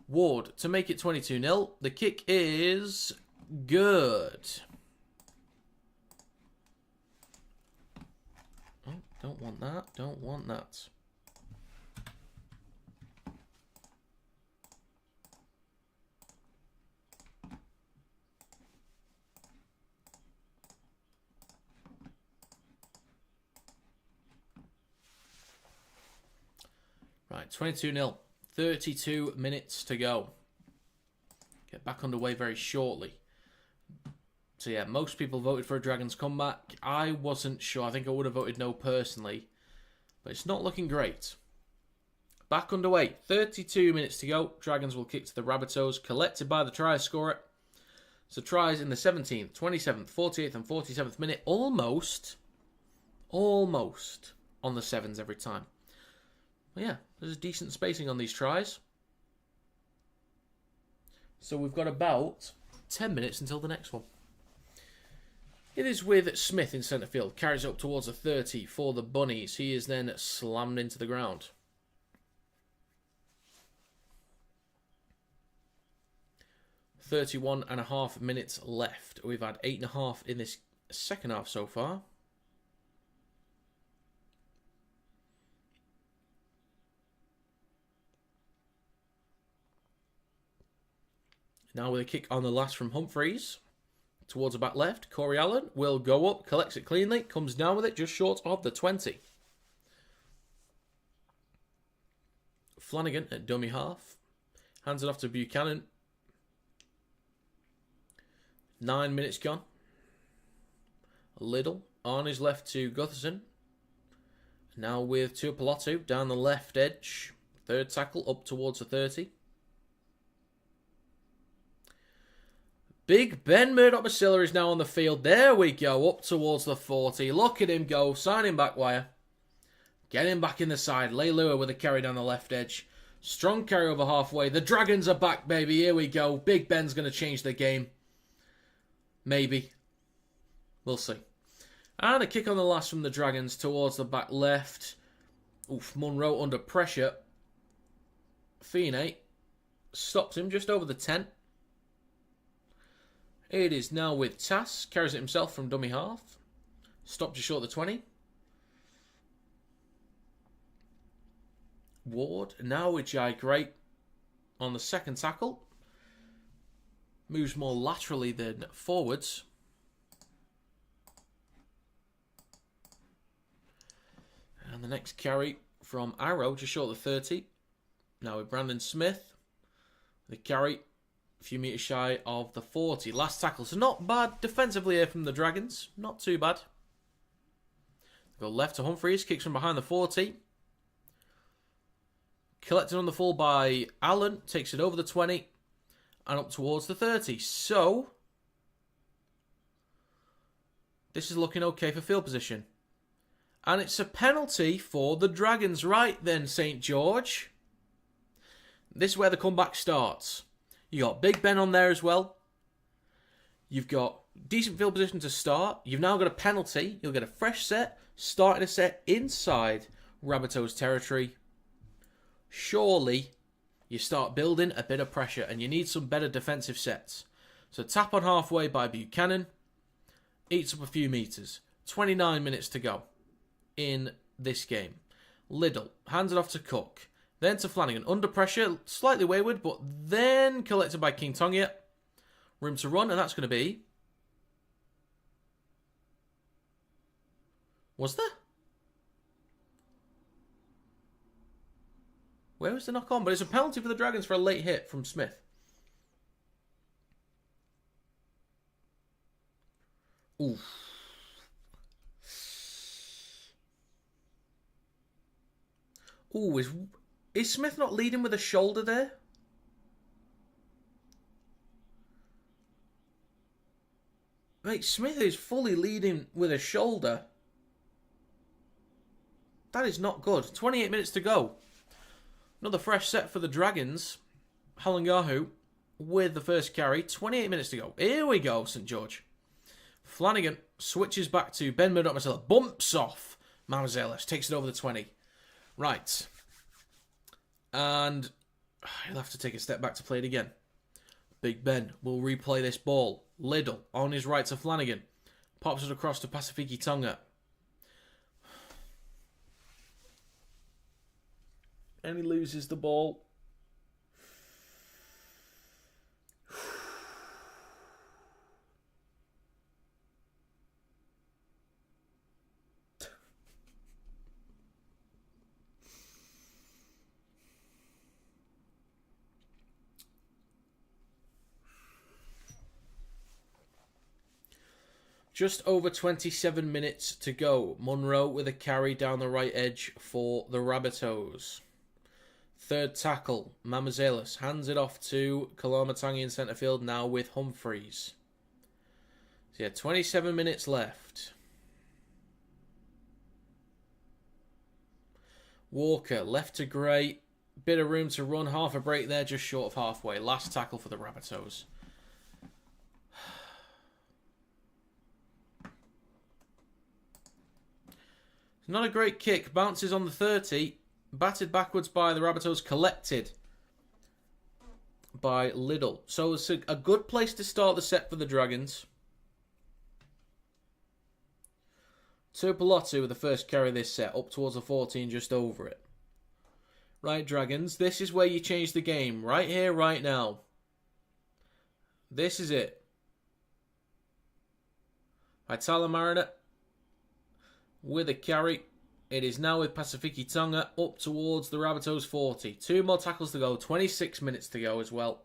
Ward to make it 22-0. The kick is good. Oh, don't want that. Don't want that. Right, 22-0. 32 minutes to go. Get back underway very shortly. So yeah, most people voted for a Dragons comeback. I wasn't sure. I think I would have voted no personally. But it's not looking great. Back underway. 32 minutes to go. Dragons will kick to the Rabbitohs. Collected by the try scorer. So tries in the 17th, 27th, 48th and 47th minute. Almost on the 7s every time. Well, yeah, there's a decent spacing on these tries. So we've got about 10 minutes until the next one. It is with Smith in centre field. Carries up towards the 30 for the Bunnies. He is then slammed into the ground. .31.5 minutes left. We've had 8.5 in this second half so far. Now with a kick on the last from Humphreys. Towards the back left. Corey Allen will go up. Collects it cleanly. Comes down with it just short of the 20. Flanagan at dummy half. Hands it off to Buchanan. 9 minutes gone. Liddle on his left to Gutherson. Now with Tuipulotu down the left edge. Third tackle up towards the 30. Big Ben Murdoch-Masila is now on the field. There we go, up towards the 40. Look at him go, signing back wire. Get him back in the side. Leilua with a carry down the left edge. Strong carry over halfway. The Dragons are back, baby. Here we go. Big Ben's going to change the game. Maybe. We'll see. And a kick on the last from the Dragons towards the back left. Oof, Munro under pressure. Feeney stops him just over the 10. It is now with Tass. Carries it himself from dummy half. Stopped just short of the 20. Ward. Now with Jai Great on the second tackle. Moves more laterally than forwards. And the next carry from Arrow, just short of the 30. Now with Brandon Smith. The carry, a few metres shy of the 40. Last tackle. So not bad defensively here from the Dragons. Not too bad. Go left to Humphreys. Kicks from behind the 40. Collected on the full by Allen. Takes it over the 20 and up towards the 30. So, this is looking okay for field position. And it's a penalty for the Dragons. Right then, St. George. This is where the comeback starts. You got Big Ben on there as well. You've got decent field position to start. You've now got a penalty. You'll get a fresh set. Starting a set inside Rabbitohs territory. Surely you start building a bit of pressure and you need some better defensive sets. So tap on halfway by Buchanan. Eats up a few metres. 29 minutes to go in this game. Liddell hands it off to Cook. Then to Flanagan. Under pressure. Slightly wayward, but then collected by King Tonga. Room to run, and that's going to be... Was there? Where was the knock on? But it's a penalty for the Dragons for a late hit from Smith. Oof. Ooh, is Smith not leading with a shoulder there? Mate, Smith is fully leading with a shoulder. That is not good. 28 minutes to go. Another fresh set for the Dragons. Halangahu with the first carry. 28 minutes to go. Here we go, St. George. Flanagan switches back to Ben Murdoch-Masila. Bumps off Mamazelis. Takes it over the 20. Right. And he'll have to take a step back to play it again. Big Ben will replay this ball. Liddell on his right to Flanagan. Pops it across to Pasifiki Tonga. And he loses the ball. Just over 27 minutes to go. Munro with a carry down the right edge for the Rabbitohs. Third tackle, Mamazelis hands it off to Kalamatangi in centre field now with Humphreys. So yeah, 27 minutes left. Walker left to Gray. Bit of room to run. Half a break there, just short of halfway. Last tackle for the Rabbitohs. Not a great kick. Bounces on the 30. Batted backwards by the Rabbitohs. Collected by Liddell. So it's a good place to start the set for the Dragons. Tupolotu with the first carry of this set. Up towards the 14, just over it. Right, Dragons. This is where you change the game. Right here, right now. This is it. Itala Mariner with a carry. It is now with Pasifiki Tonga up towards the Rabbitohs 40. 2 more tackles to go. 26 minutes to go as well.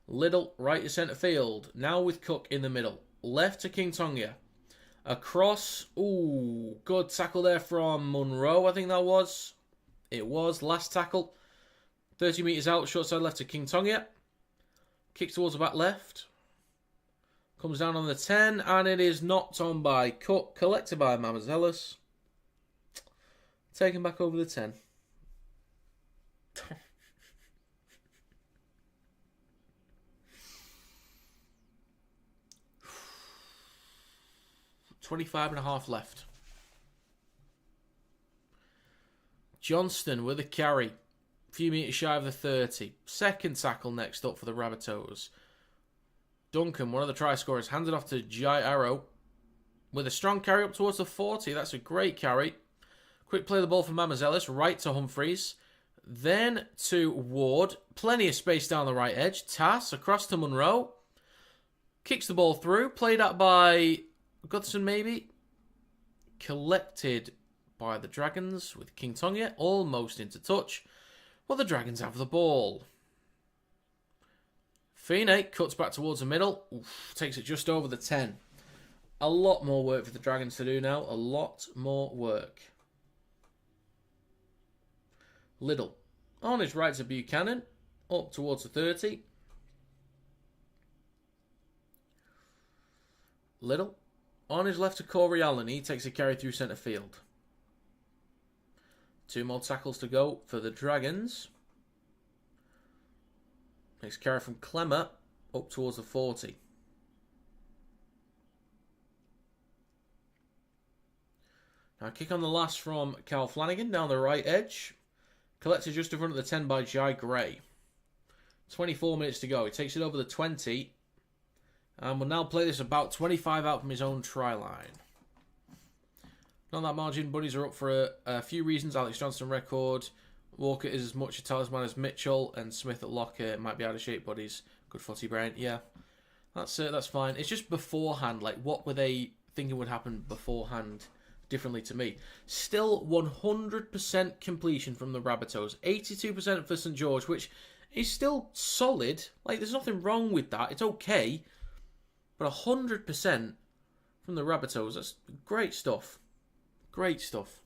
Liddell right to centre field. Now with Cook in the middle. Left to King Tonga. Across. Ooh, good tackle there from Munro, I think that was. It was. Last tackle. 30 metres out. Short side left to King Tonga. Kicks towards the back left. Comes down on the 10. And it is knocked on by Cook. Collected by Mamazelis. Taken back over the 10. $25.5 left. Johnston with a carry. A few metres shy of the 30. Second tackle next up for the Rabbitohs. Duncan, one of the try scorers, hands it off to Jai Arrow. With a strong carry up towards the 40. That's a great carry. Quick play the ball from Mamazelis, right to Humphreys. Then to Ward. Plenty of space down the right edge. Tass across to Munro. Kicks the ball through. Played out by Goodson maybe. Collected by the Dragons with King Tonga. Almost into touch. Well, the Dragons have the ball. Fine cuts back towards the middle. Oof, takes it just over the 10. A lot more work for the Dragons to do now. A lot more work. Liddell On his right to Buchanan. Up towards the 30. Little. On his left to Corey Allen. He takes a carry through centre field. 2 more tackles to go for the Dragons. Next carry from Clemmer. Up towards the 40. Now kick on the last from Cal Flanagan down the right edge. Collected just in front of the 10 by Jai Gray. 24 minutes to go. He takes it over the 20. And will now play this about 25 out from his own try line. On that margin, Bunnies are up for a few reasons. Alex Johnson record. Walker is as much a talisman as Mitchell. And Smith at locker might be out of shape, but he's good footy brain. Yeah, that's fine. It's just beforehand. Like, what were they thinking would happen beforehand differently to me? Still 100% completion from the Rabbitohs. 82% for St. George, which is still solid. Like, there's nothing wrong with that. It's okay. But 100% from the Rabbitohs, that's great stuff. Great stuff.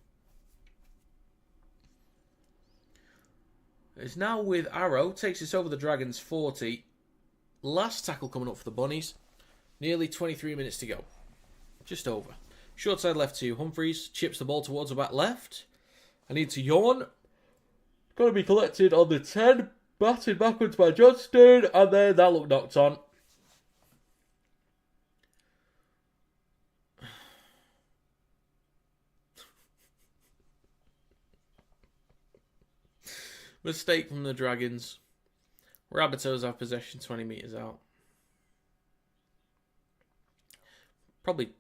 It's now with Arrow. Takes this over the Dragons 40. Last tackle coming up for the Bunnies. Nearly 23 minutes to go. Just over. Short side left to Humphreys. Chips the ball towards the back left. I need to yawn. Got to be collected on the 10. Batted backwards by Johnston. And then that looked knocked on. Mistake from the Dragons. Rabbitohs have possession 20 metres out. Probably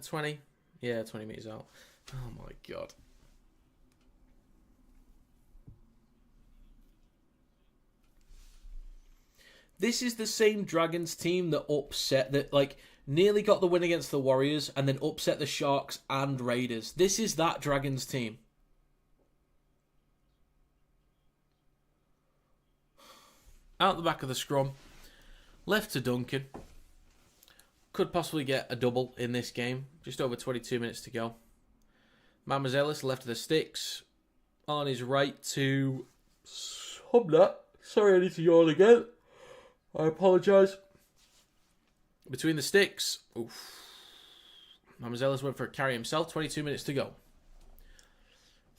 20. Yeah, 20 metres out. Oh my God. This is the same Dragons team that nearly got the win against the Warriors and then upset the Sharks and Raiders. This is that Dragons team. Out the back of the scrum. Left to Duncan. Could possibly get a double in this game. Just over 22 minutes to go. Mamazelis left of the sticks. On his right to Hubner. Sorry, I need to yawn again. I apologise. Between the sticks. Oof. Mamazelis went for a carry himself. 22 minutes to go.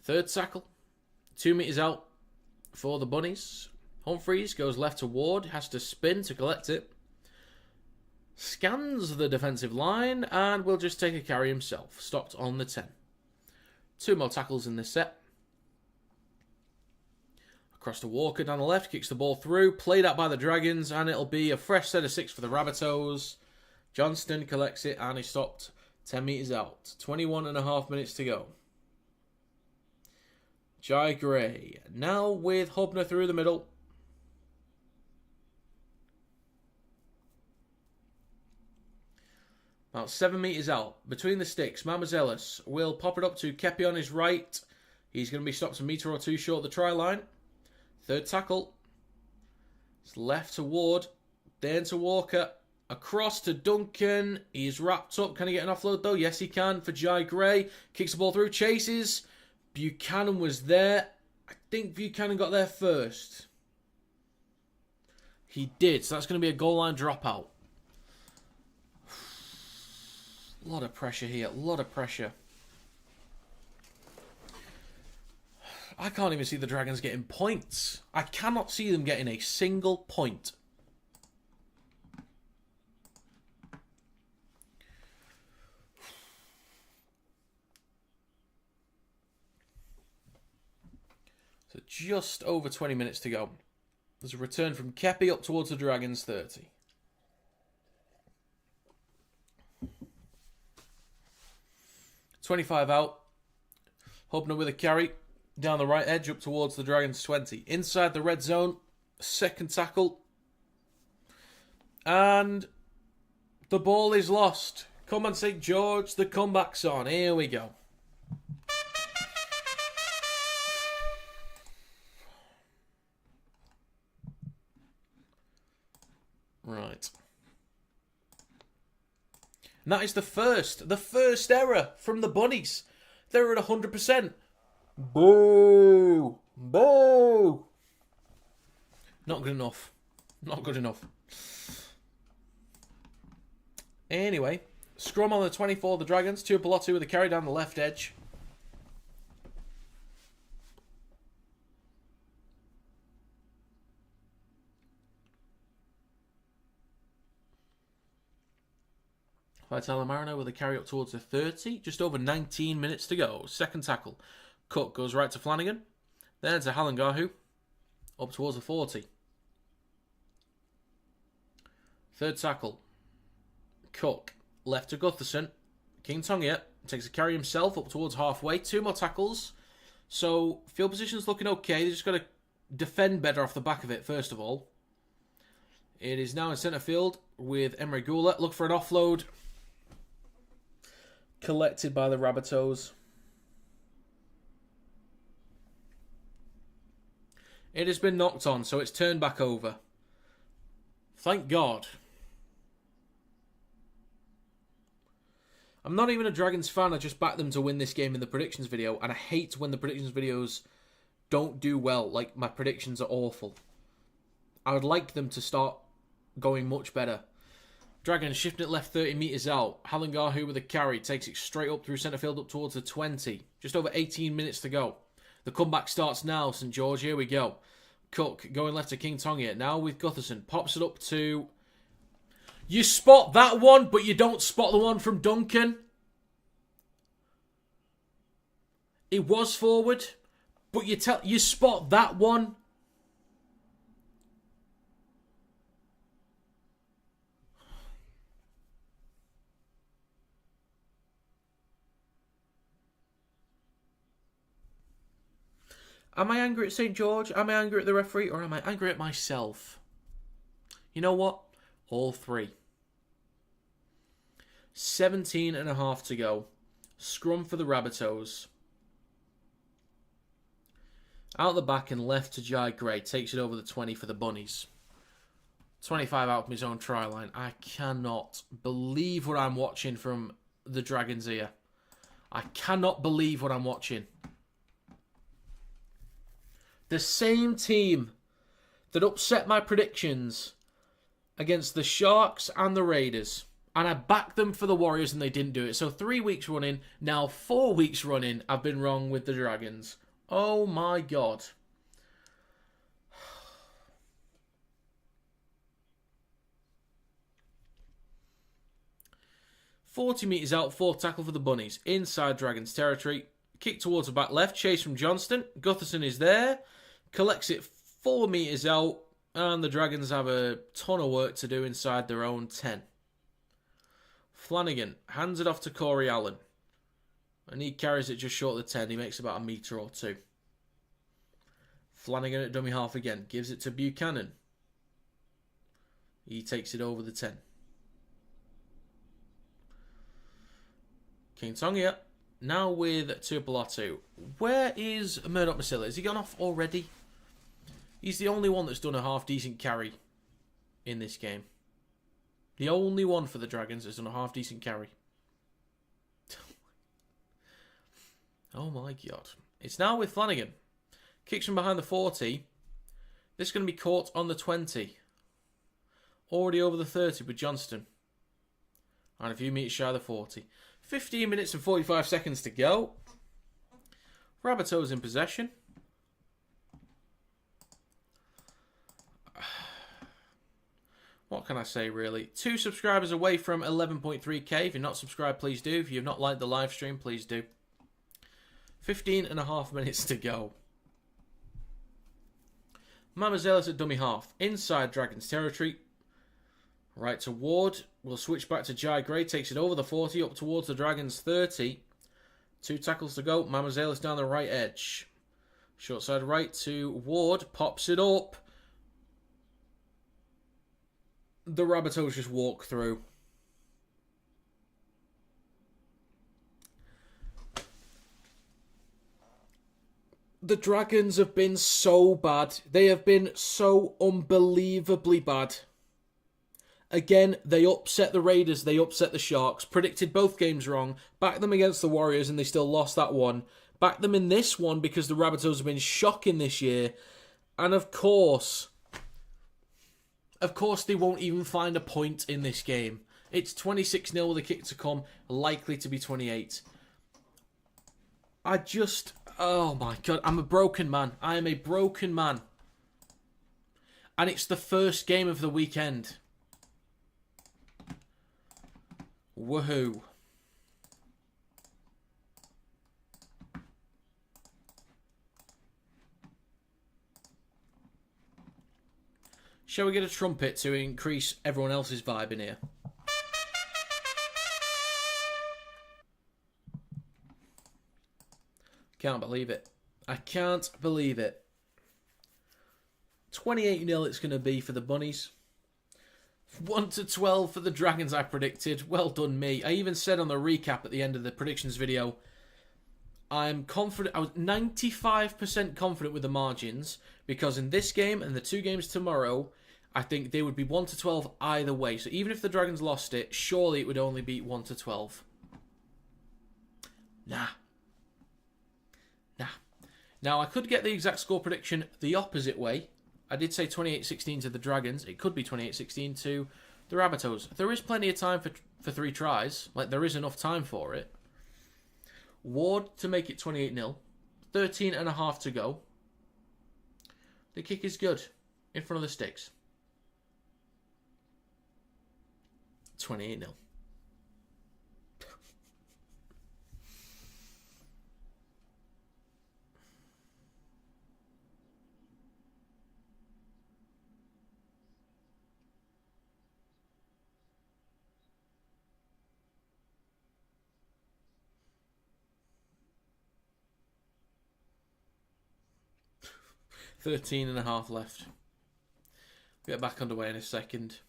Third tackle. 2 metres out for the Bunnies. Humphreys goes left to Ward, has to spin to collect it. Scans the defensive line and will just take a carry himself. Stopped on the 10. 2 more tackles in this set. Across to Walker down the left, kicks the ball through. Played out by the Dragons and it'll be a fresh set of 6 for the Rabbitohs. Johnston collects it and he stopped 10 metres out. 21.5 minutes to go. Jai Gray now with Hubner through the middle. About 7 metres out. Between the sticks, Mamazelis will pop it up to Kepi on his right. He's going to be stopped a metre or 2 short of the try line. Third tackle. It's left to Ward. Then to Walker. Across to Duncan. He's wrapped up. Can he get an offload though? Yes, he can for Jai Gray. Kicks the ball through. Chases. Buchanan was there. I think Buchanan got there first. He did. So that's going to be a goal line dropout. A lot of pressure here. A lot of pressure. I can't even see the Dragons getting points. I cannot see them getting a single point. So just over 20 minutes to go. There's a return from Kepi up towards the Dragons 30. $25 out. Hubner with a carry. Down the right edge up towards the Dragons 20. Inside the red zone. Second tackle. And the ball is lost. Come on, St. George. The comeback's on. Here we go. Right. And that is the first error from the Bunnies. They're at 100%. Boo! Boo! Not good enough. Not good enough. Anyway, scrum on the 24, the Dragons. Tuipulotu with a carry down the left edge. Vitala Marino with a carry up towards the 30. Just over 19 minutes to go. Second tackle. Cook goes right to Flanagan. Then to Halangahu. Up towards the 40. Third tackle. Cook. Left to Gutherson. King Tongia takes a carry himself up towards halfway. 2 more tackles. So, field position's looking okay. They just got to defend better off the back of it, first of all. It is now in centre field with Emery Goulet. Look for an offload. Collected by the Rabbitohs. It has been knocked on, so it's turned back over. Thank God. I'm not even a Dragons fan, I just backed them to win this game in the predictions video, and I hate when the predictions videos don't do well, like my predictions are awful. I would like them to start going much better. Dragons shifting it left 30 metres out. Halangahu with a carry, takes it straight up through centre field up towards the 20. Just over 18 minutes to go. The comeback starts now, St George, here we go. Cook going left to King Tongia, now with Gutherson, pops it up to... You spot that one, but you don't spot the one from Duncan. It was forward, but you spot that one. Am I angry at St George? Am I angry at the referee? Or am I angry at myself? You know what? All three. 17 and a half to go. Scrum for the Rabbitohs. Out the back and left to Jai Gray. Takes it over the 20 for the Bunnies. 25 out from his own try line. I cannot believe what I'm watching from the Dragons here. I cannot believe what I'm watching. The same team that upset my predictions against the Sharks and the Raiders. And I backed them for the Warriors and they didn't do it. So 3 weeks running, now 4 weeks running, I've been wrong with the Dragons. Oh my God. ...40 metres out, 4th tackle for the Bunnies. Inside Dragons territory. Kick towards the back left, chase from Johnston. Gutherson is there. Collects it 4 metres out. And the Dragons have a ton of work to do inside their own 10. Flanagan hands it off to Corey Allen. And he carries it just short of the 10. He makes about a metre or 2. Flanagan at dummy half again. Gives it to Buchanan. He takes it over the 10. King Tongia. Now with Tuipulotu. Where is Murdoch Masila? Has he gone off already? He's the only one that's done a half-decent carry in this game. The only one for the Dragons that's done a half-decent carry. Oh my God. It's now with Flanagan. Kicks from behind the 40. This is going to be caught on the 20. Already over the 30 with Johnston. And a few metres shy of the 40. 15 minutes and 45 seconds to go. Rabbitohs in possession. What can I say, really? 2 subscribers away from 11.3k. If you're not subscribed, please do. If you've not liked the live stream, please do. 15 and a half minutes to go. Mamazelis at dummy half. Inside Dragons territory. Right to Ward. We'll switch back to Jai Gray. Takes it over the 40 up towards the Dragons 30. 2 tackles to go. Mamazelis down the right edge. Short side right to Ward. Pops it up. The Rabbitohs just walk through. The Dragons have been so bad. They have been so unbelievably bad. Again, they upset the Raiders. They upset the Sharks. Predicted both games wrong. Backed them against the Warriors and they still lost that one. Back them in this one because the Rabbitohs have been shocking this year. And of course, they won't even find a point in this game. It's 26-0 with a kick to come, likely to be 28. Oh my God, I'm a broken man. I am a broken man. And it's the first game of the weekend. Woohoo. Shall we get a trumpet to increase everyone else's vibe in here? Can't believe it. I can't believe it. 28-0 it's going to be for the Bunnies. 1-12 for the Dragons, I predicted. Well done me. I even said on the recap at the end of the predictions video, I'm confident. I was 95% confident with the margins because in this game and the 2 games tomorrow, I think they would be 1-12 either way. So even if the Dragons lost it, surely it would only be 1-12. Nah. Now, I could get the exact score prediction the opposite way. I did say 28-16 to the Dragons. It could be 28-16 to the Rabbitohs. There is plenty of time for 3 tries. Like, there is enough time for it. Ward to make it 28-0. 13.5 to go. The kick is good. In front of the sticks. 28-0. $13.5 left. Get back underway in a second.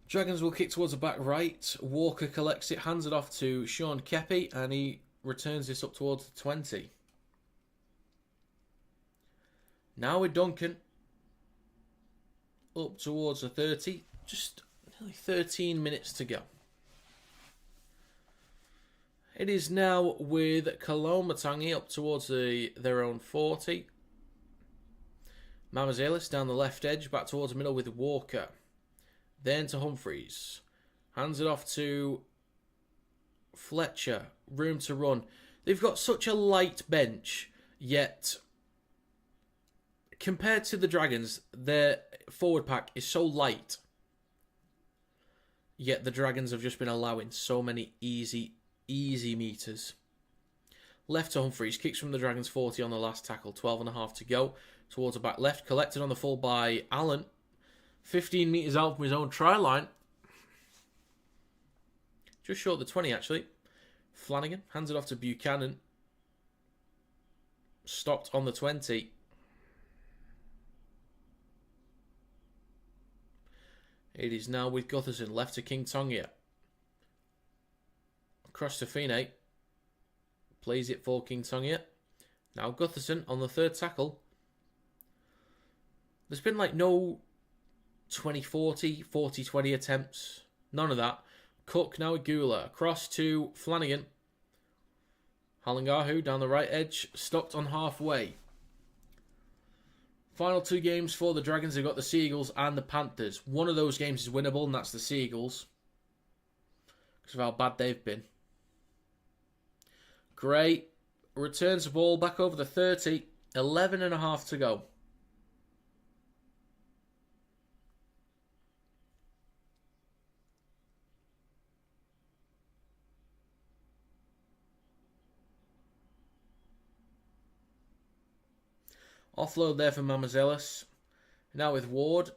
Dragons will kick towards the back right. Walker collects it, hands it off to Sean Kepi, and he returns this up towards the 20. Now with Duncan. Up towards the 30. Just nearly 13 minutes to go. It is now with Kolomatangi up towards their own 40. Mamazelis down the left edge, back towards the middle with Walker. Then to Humphreys. Hands it off to Fletcher. Room to run. They've got such a light bench, yet compared to the Dragons, their forward pack is so light. Yet the Dragons have just been allowing so many easy meters. Left to Humphreys. Kicks from the Dragons 40 on the last tackle. 12.5 to go. Towards the back left. Collected on the full by Allen. 15 metres out from his own try line. Just short of the 20 actually. Flanagan hands it off to Buchanan. Stopped on the 20. It is now with Gutherson. Left to King Tongia. Across to Fine. Plays it for King Tongia. Now Gutherson on the third tackle. There's been like no 20-40, 40-20 attempts. None of that. Cook now with Gula. Across to Flanagan. Halangahu down the right edge. Stopped on halfway. Final 2 games for the Dragons. They've got the Seagulls and the Panthers. One of those games is winnable, and that's the Seagulls. Because of how bad they've been. Great. Returns the ball back over the 30. 11.5 to go. Offload there for Mamazelis. Now with Ward.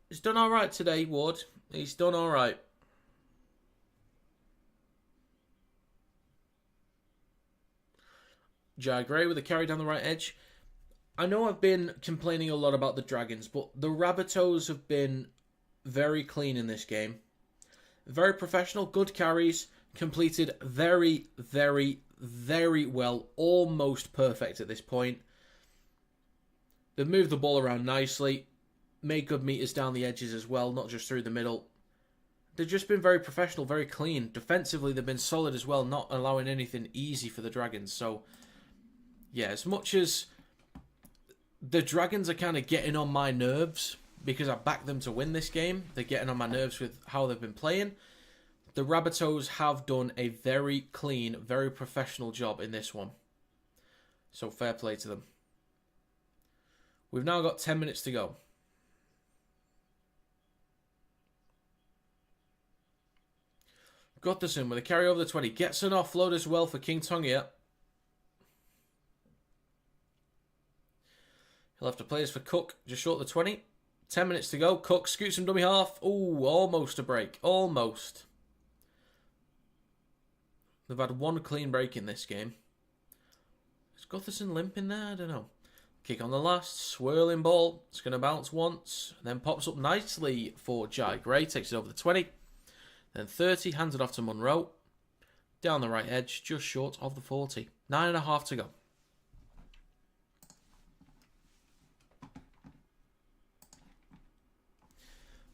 He's done alright today, Ward. He's done alright. Jai Gray with a carry down the right edge. I know I've been complaining a lot about the Dragons, but the Rabbitohs have been very clean in this game. Very professional, good carries, completed very, very, very well. Almost perfect at this point. They've moved the ball around nicely. Made good meters down the edges as well, not just through the middle. They've just been very professional, very clean. Defensively, they've been solid as well, not allowing anything easy for the Dragons. So, yeah, as much as the Dragons are kind of getting on my nerves because I backed them to win this game, they're getting on my nerves with how they've been playing. The Rabbitohs have done a very clean, very professional job in this one. So, fair play to them. We've now got 10 minutes to go. Gutherson with a carry over the 20. Gets an offload as well for King Tongia. He'll have to play as for Cook, just short of the 20. 10 minutes to go. Cook scoots from dummy half. Ooh, almost a break. Almost. They've had one clean break in this game. Is Gutherson limping there? I don't know. Kick on the last. Swirling ball. It's going to bounce once. Then pops up nicely for Jai Gray. Takes it over the 20. Then 30, hands it off to Munro. Down the right edge, just short of the 40. 9.5 to go.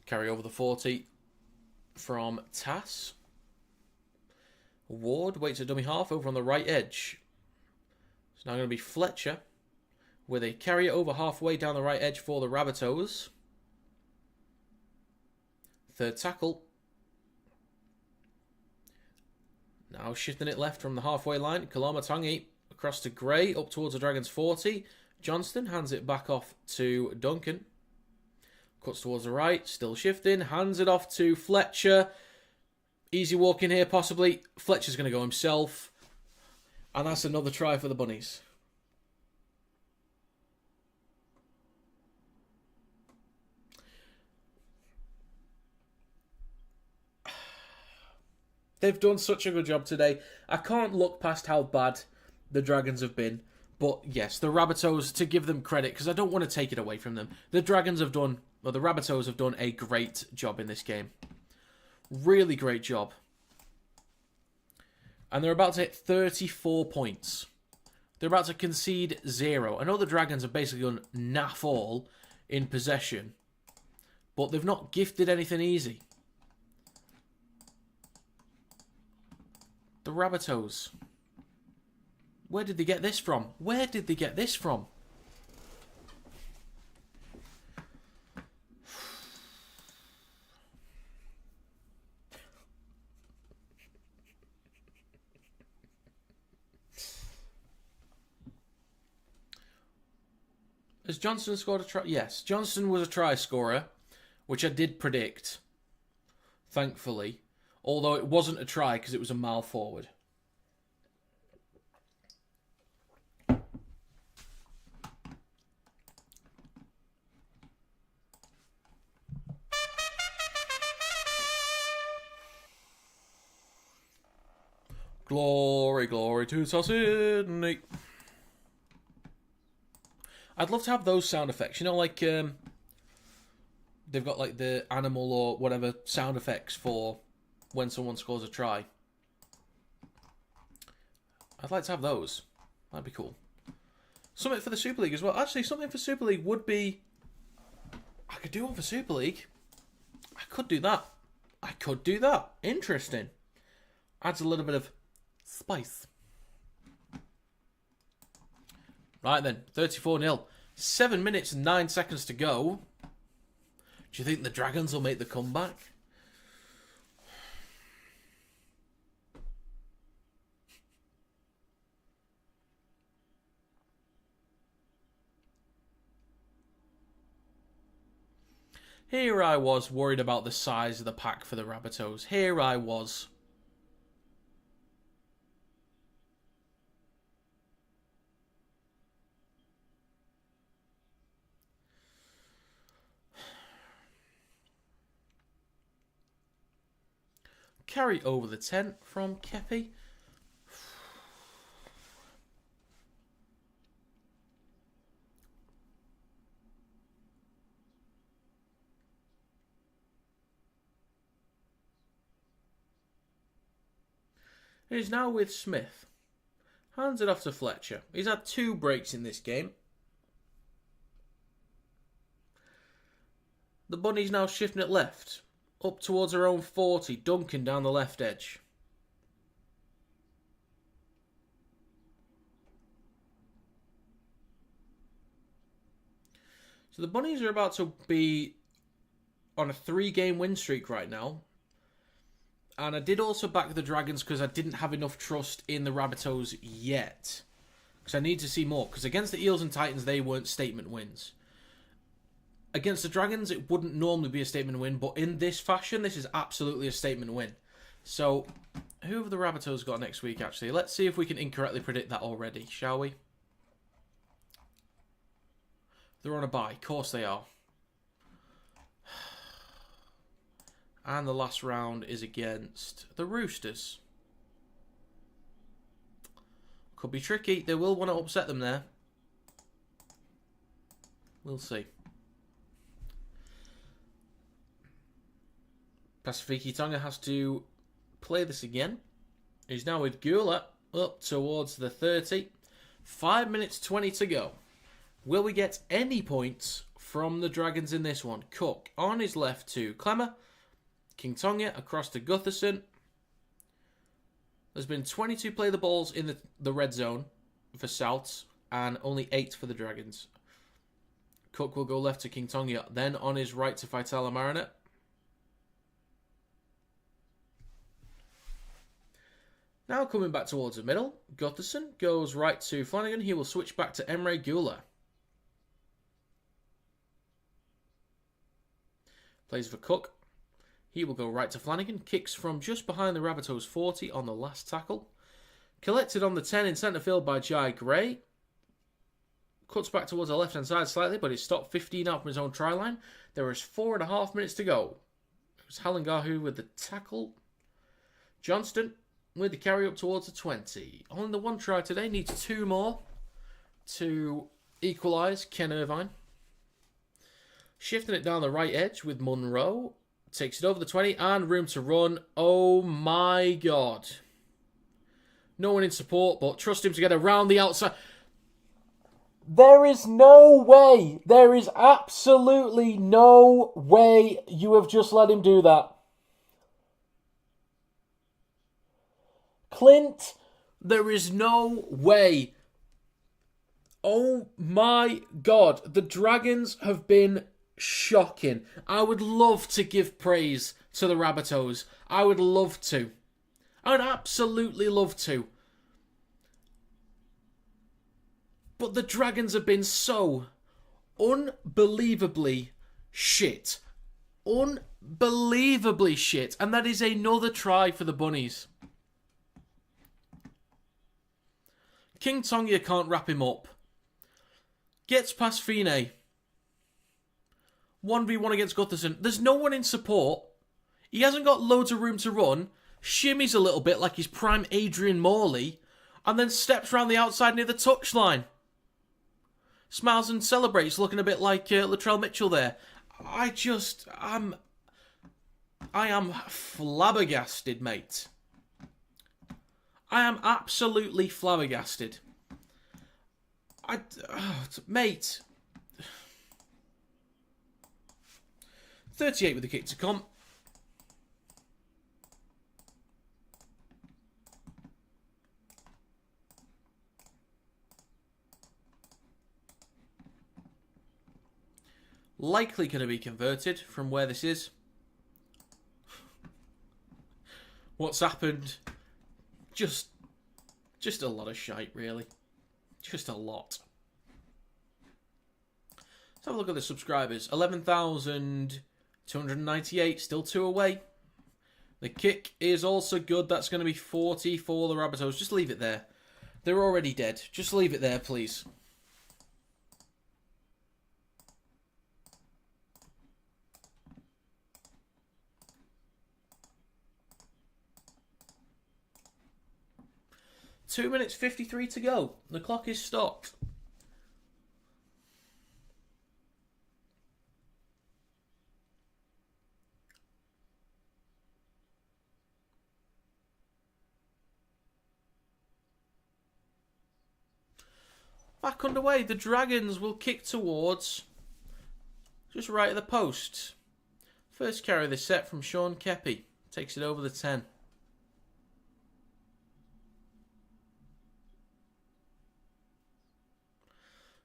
Carry over the 40 from Tass. Ward waits at dummy half over on the right edge. It's now going to be Fletcher with a carry over halfway down the right edge for the Rabbitohs. Third tackle. Now shifting it left from the halfway line. Kalamatangi across to Gray, up towards the Dragons 40. Johnston hands it back off to Duncan. Cuts towards the right, still shifting. Hands it off to Fletcher. Easy walk in here, possibly. Fletcher's going to go himself. And that's another try for the Bunnies. They've done such a good job today. I can't look past how bad the Dragons have been. But yes, the Rabbitohs, to give them credit, because I don't want to take it away from them. The Rabbitohs have done a great job in this game. Really great job. And they're about to hit 34 points. They're about to concede 0. I know the Dragons have basically done naff all in possession. But they've not gifted anything easy. The Rabbitohs. Where did they get this from? Where did they get this from? Has Johnson scored a try? Yes, Johnson was a try scorer, which I did predict, thankfully. Although it wasn't a try because it was a mile forward. Glory, glory to Sydney. I'd love to have those sound effects. You know, like they've got like the animal or whatever sound effects for when someone scores a try. I'd like to have those. That'd be cool. Something for the Super League as well. Actually, something for Super League would be... I could do one for Super League. I could do that. Interesting. Adds a little bit of spice. Right then, 34-0. 7 minutes and 9 seconds to go. Do you think the Dragons will make the comeback? Here I was worried about the size of the pack for the Rabbitohs. Here I was. Carry over the 10 from Kepi. He's now with Smith. Hands it off to Fletcher. He's had 2 breaks in this game. The Bunnies now shifting it left. Up towards our own 40. Duncan down the left edge. So the Bunnies are about to be on a 3-game win streak right now. And I did also back the Dragons because I didn't have enough trust in the Rabbitohs yet. Because I need to see more. Because against the Eels and Titans, they weren't statement wins. Against the Dragons, it wouldn't normally be a statement win. But in this fashion, this is absolutely a statement win. So, who have the Rabbitohs got next week, actually? Let's see if we can incorrectly predict that already, shall we? They're on a bye. Of course they are. And the last round is against the Roosters. Could be tricky. They will want to upset them there. We'll see. Pasifiki Tonga has to play this again. He's now with Gula up towards the 30. 5 minutes 20 to go. Will we get any points from the Dragons in this one? Cook on his left to Clemmer. King Tonga across to Gutherson. There's been 22 play the balls in the red zone for Souths and only 8 for the Dragons. Cook will go left to King Tonga, then on his right to Faitala Marinet. Now coming back towards the middle, Gutherson goes right to Flanagan. He will switch back to Emre Gula. Plays for Cook. He will go right to Flanagan. Kicks from just behind the Rabbitohs 40 on the last tackle. Collected on the 10 in centre field by Jai Gray. Cuts back towards the left-hand side slightly, but he's stopped 15 out from his own try line. There is 4.5 minutes to go. It was Halangahu with the tackle. Johnston with the carry up towards the 20. Only the one try today. Needs 2 more to equalise Ken Irvine. Shifting it down the right edge with Munro. Takes it over the 20 and room to run. Oh my God. No one in support, but trust him to get around the outside. There is no way. There is absolutely no way you have just let him do that. Clint, there is no way. Oh my God. The Dragons have been shocking. I would love to give praise to the Rabbitohs. I would love to. I would absolutely love to. But the Dragons have been so unbelievably shit. Unbelievably shit. And that is another try for the Bunnies. King Tonga can't wrap him up. Gets past Fine. 1v1 against Gutherson. There's no one in support. He hasn't got loads of room to run. Shimmies a little bit like his prime Adrian Morley. And then steps around the outside near the touchline. Smiles and celebrates, looking a bit like Latrell Mitchell there. I am flabbergasted, mate. I am absolutely flabbergasted. Mate. 38 with the kick to come. Likely going to be converted from where this is. What's happened? Just a lot of shite, really. Just a lot. Let's have a look at the subscribers. 11,298, still 2 away. The kick is also good. That's going to be 40 for the Rabbitohs. Just leave it there. They're already dead. Just leave it there, please. Two minutes 53 to go. The clock is stopped. Back underway. The Dragons will kick towards just right at the post. First carry of the set from Sean Keppie. Takes it over the 10.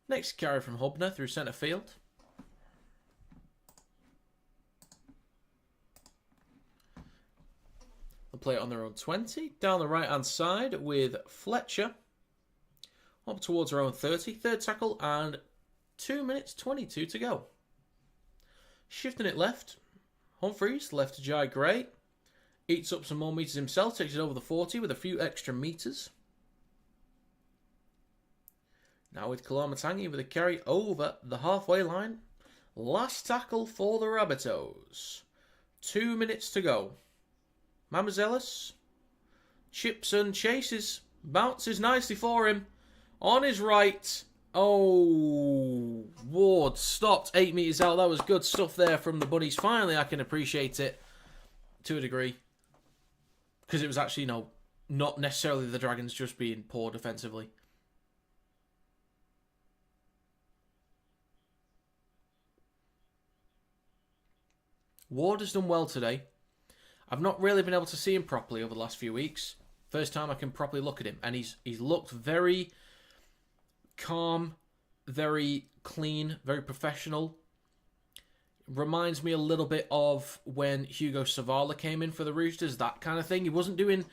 Next carry from Hubner through centre field. They'll play it on their own 20. Down the right-hand side with Fletcher. Up towards their own 30. Third tackle and 2 minutes 22 to go. Shifting it left. Humphreys, left to Jai Gray. Eats up some more meters himself. Takes it over the 40 with a few extra meters. Now with Kalamatangi with a carry over the halfway line. Last tackle for the Rabbitohs. 2 minutes to go. Mamazelis chips and chases. Bounces nicely for him. On his right. Oh, Ward stopped 8 meters out. That was good stuff there from the Bunnies. Finally, I can appreciate it to a degree. Because it was actually, not necessarily the Dragons just being poor defensively. Ward has done well today. I've not really been able to see him properly over the last few weeks. First time I can properly look at him. And he's looked very calm, very clean, very professional. Reminds me a little bit of when Hugo Savala came in for the Roosters, that kind of thing. He wasn't doing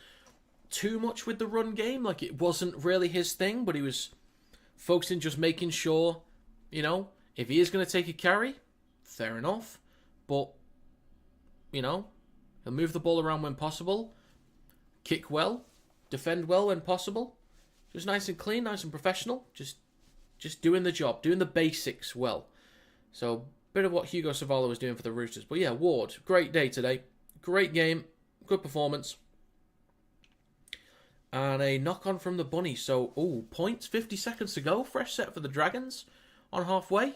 too much with the run game. Like, it wasn't really his thing, but he was focusing just making sure, if he is going to take a carry, fair enough. But, he'll move the ball around when possible, kick well, defend well when possible. Just nice and clean, nice and professional. Just doing the job, doing the basics well. So, bit of what Hugo Savala was doing for the Roosters. But yeah, Ward, great day today. Great game, good performance. And a knock-on from the Bunnies. So, points, 50 seconds to go. Fresh set for the Dragons on halfway.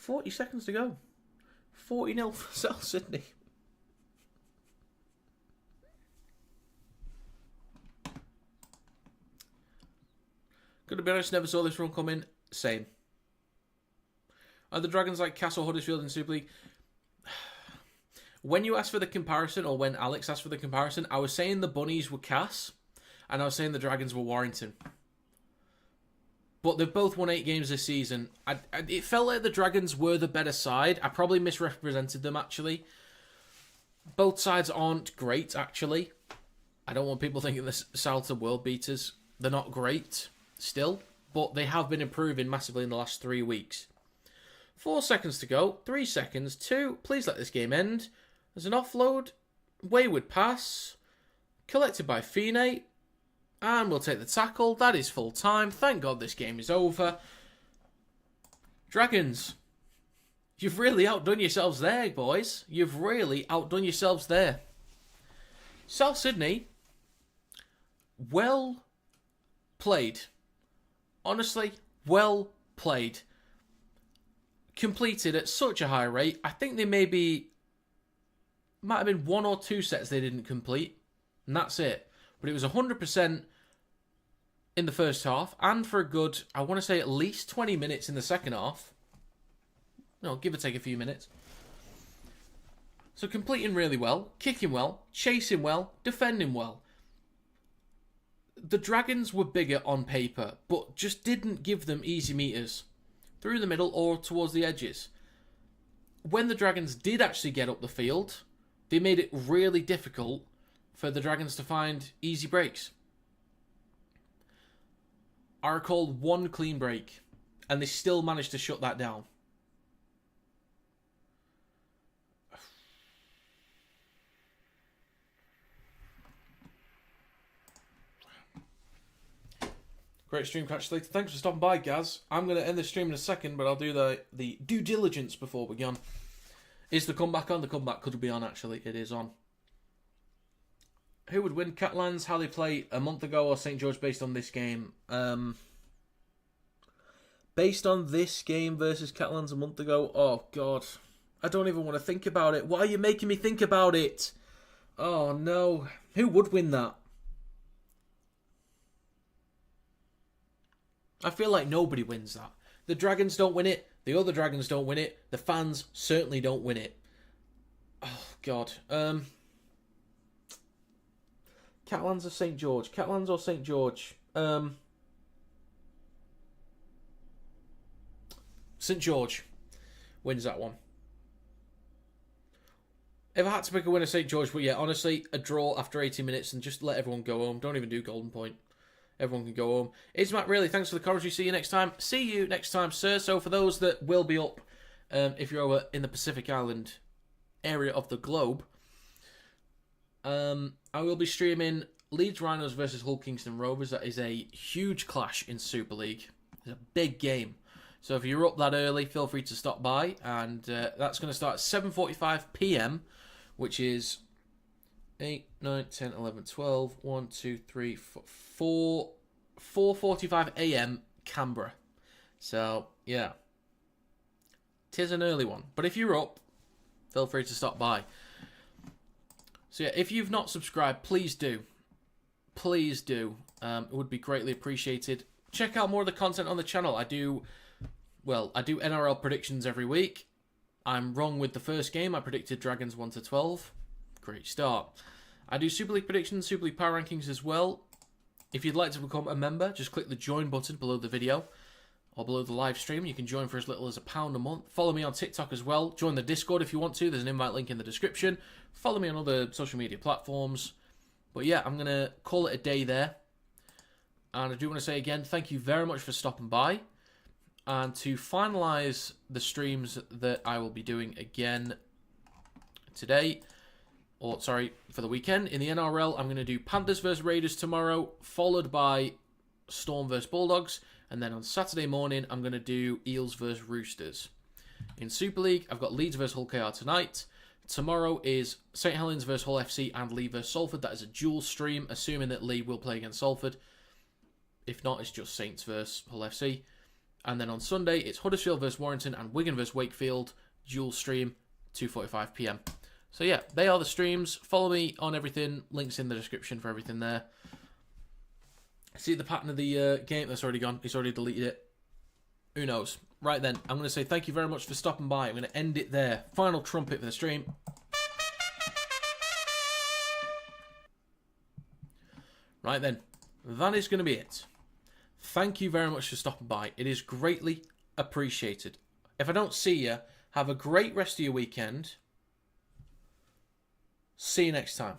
$40 seconds to go. 40-0 for South Sydney. Gonna be honest, never saw this run coming. Same. Are the Dragons like Castle Huddersfield in Super League? When you asked for the comparison, or when Alex asked for the comparison, I was saying the Bunnies were Cass, and I was saying the Dragons were Warrington. But they've both won 8 games this season. It felt like the Dragons were the better side. I probably misrepresented them, actually. Both sides aren't great, actually. I don't want people thinking the South are world beaters. They're not great still, but they have been improving massively in the last 3 weeks. 4 seconds to go. 3 seconds. 2. Please let this game end. There's an offload. Wayward pass. Collected by Fine. And we'll take the tackle. That is full time. Thank God this game is over. Dragons, you've really outdone yourselves there, boys. You've really outdone yourselves there. South Sydney, well played. Honestly, well played. Completed at such a high rate. I think they might have been 1 or 2 sets they didn't complete. And that's it. But it was 100% in the first half, and for a good, I want to say at least 20 minutes in the second half. No, give or take a few minutes. So completing really well, kicking well, chasing well, defending well. The Dragons were bigger on paper, but just didn't give them easy meters through the middle or towards the edges. When the Dragons did actually get up the field, they made it really difficult for the Dragons to find easy breaks. I recall 1 clean break, and they still managed to shut that down. Great stream, catch you later. Thanks for stopping by, Gaz. I'm going to end the stream in a second, but I'll do the due diligence before we go on. Is the comeback on? The comeback could be on, actually. It is on. Who would win, Catalans, how they play a month ago, or St. George based on this game? Based on this game versus Catalans a month ago, oh God. I don't even want to think about it. Why are you making me think about it? Oh no. Who would win that? I feel like nobody wins that. The Dragons don't win it. The other Dragons don't win it. The fans certainly don't win it. Oh, God. Catalans or St. George? Catalans or St. George? St. George wins that one. If I had to pick a winner, St. George, but yeah, honestly, a draw after 80 minutes and just let everyone go home. Don't even do golden point. Everyone can go home. It's Matt, really. Thanks for the commentary. See you next time. See you next time, sir. So for those that will be up, if you're over in the Pacific Island area of the globe, I will be streaming Leeds Rhinos versus Hull Kingston Rovers. That is a huge clash in Super League. It's a big game. So if you're up that early, feel free to stop by. And that's going to start at 7:45 p.m, which is 8, 9, 10, 11, 12, 1, 2, 3, 4, 4:45 a.m. Canberra. So, yeah. 'Tis an early one. But if you're up, feel free to stop by. So, yeah, if you've not subscribed, please do. Please do. It would be greatly appreciated. Check out more of the content on the channel. I do NRL predictions every week. I'm wrong with the first game. I predicted Dragons 1-12. Great start. I do Super League predictions, Super League power rankings as well. If you'd like to become a member, just click the join button below the video or below the live stream. You can join for as little as £1 a month. Follow me on TikTok as well. Join the Discord if you want to. There's an invite link in the description. Follow me on other social media platforms. But yeah, I'm going to call it a day there. And I do want to say again, thank you very much for stopping by. And to finalise the streams that I will be doing again today, or sorry, for the weekend, in the NRL, I'm going to do Panthers vs Raiders tomorrow, followed by Storm vs Bulldogs, and then on Saturday morning, I'm going to do Eels vs Roosters. In Super League, I've got Leeds vs Hull KR tonight. Tomorrow is St Helens vs Hull FC and Leigh vs Salford. That is a dual stream, assuming that Leigh will play against Salford. If not, it's just Saints vs Hull FC. And then on Sunday, it's Huddersfield vs Warrington and Wigan vs Wakefield, dual stream, 2:45 p.m. So yeah, they are the streams. Follow me on everything. Links in the description for everything there. See the pattern of the game? That's already gone. He's already deleted it. Who knows? Right then, I'm going to say thank you very much for stopping by. I'm going to end it there. Final trumpet for the stream. Right then, that is going to be it. Thank you very much for stopping by. It is greatly appreciated. If I don't see you, have a great rest of your weekend. See you next time.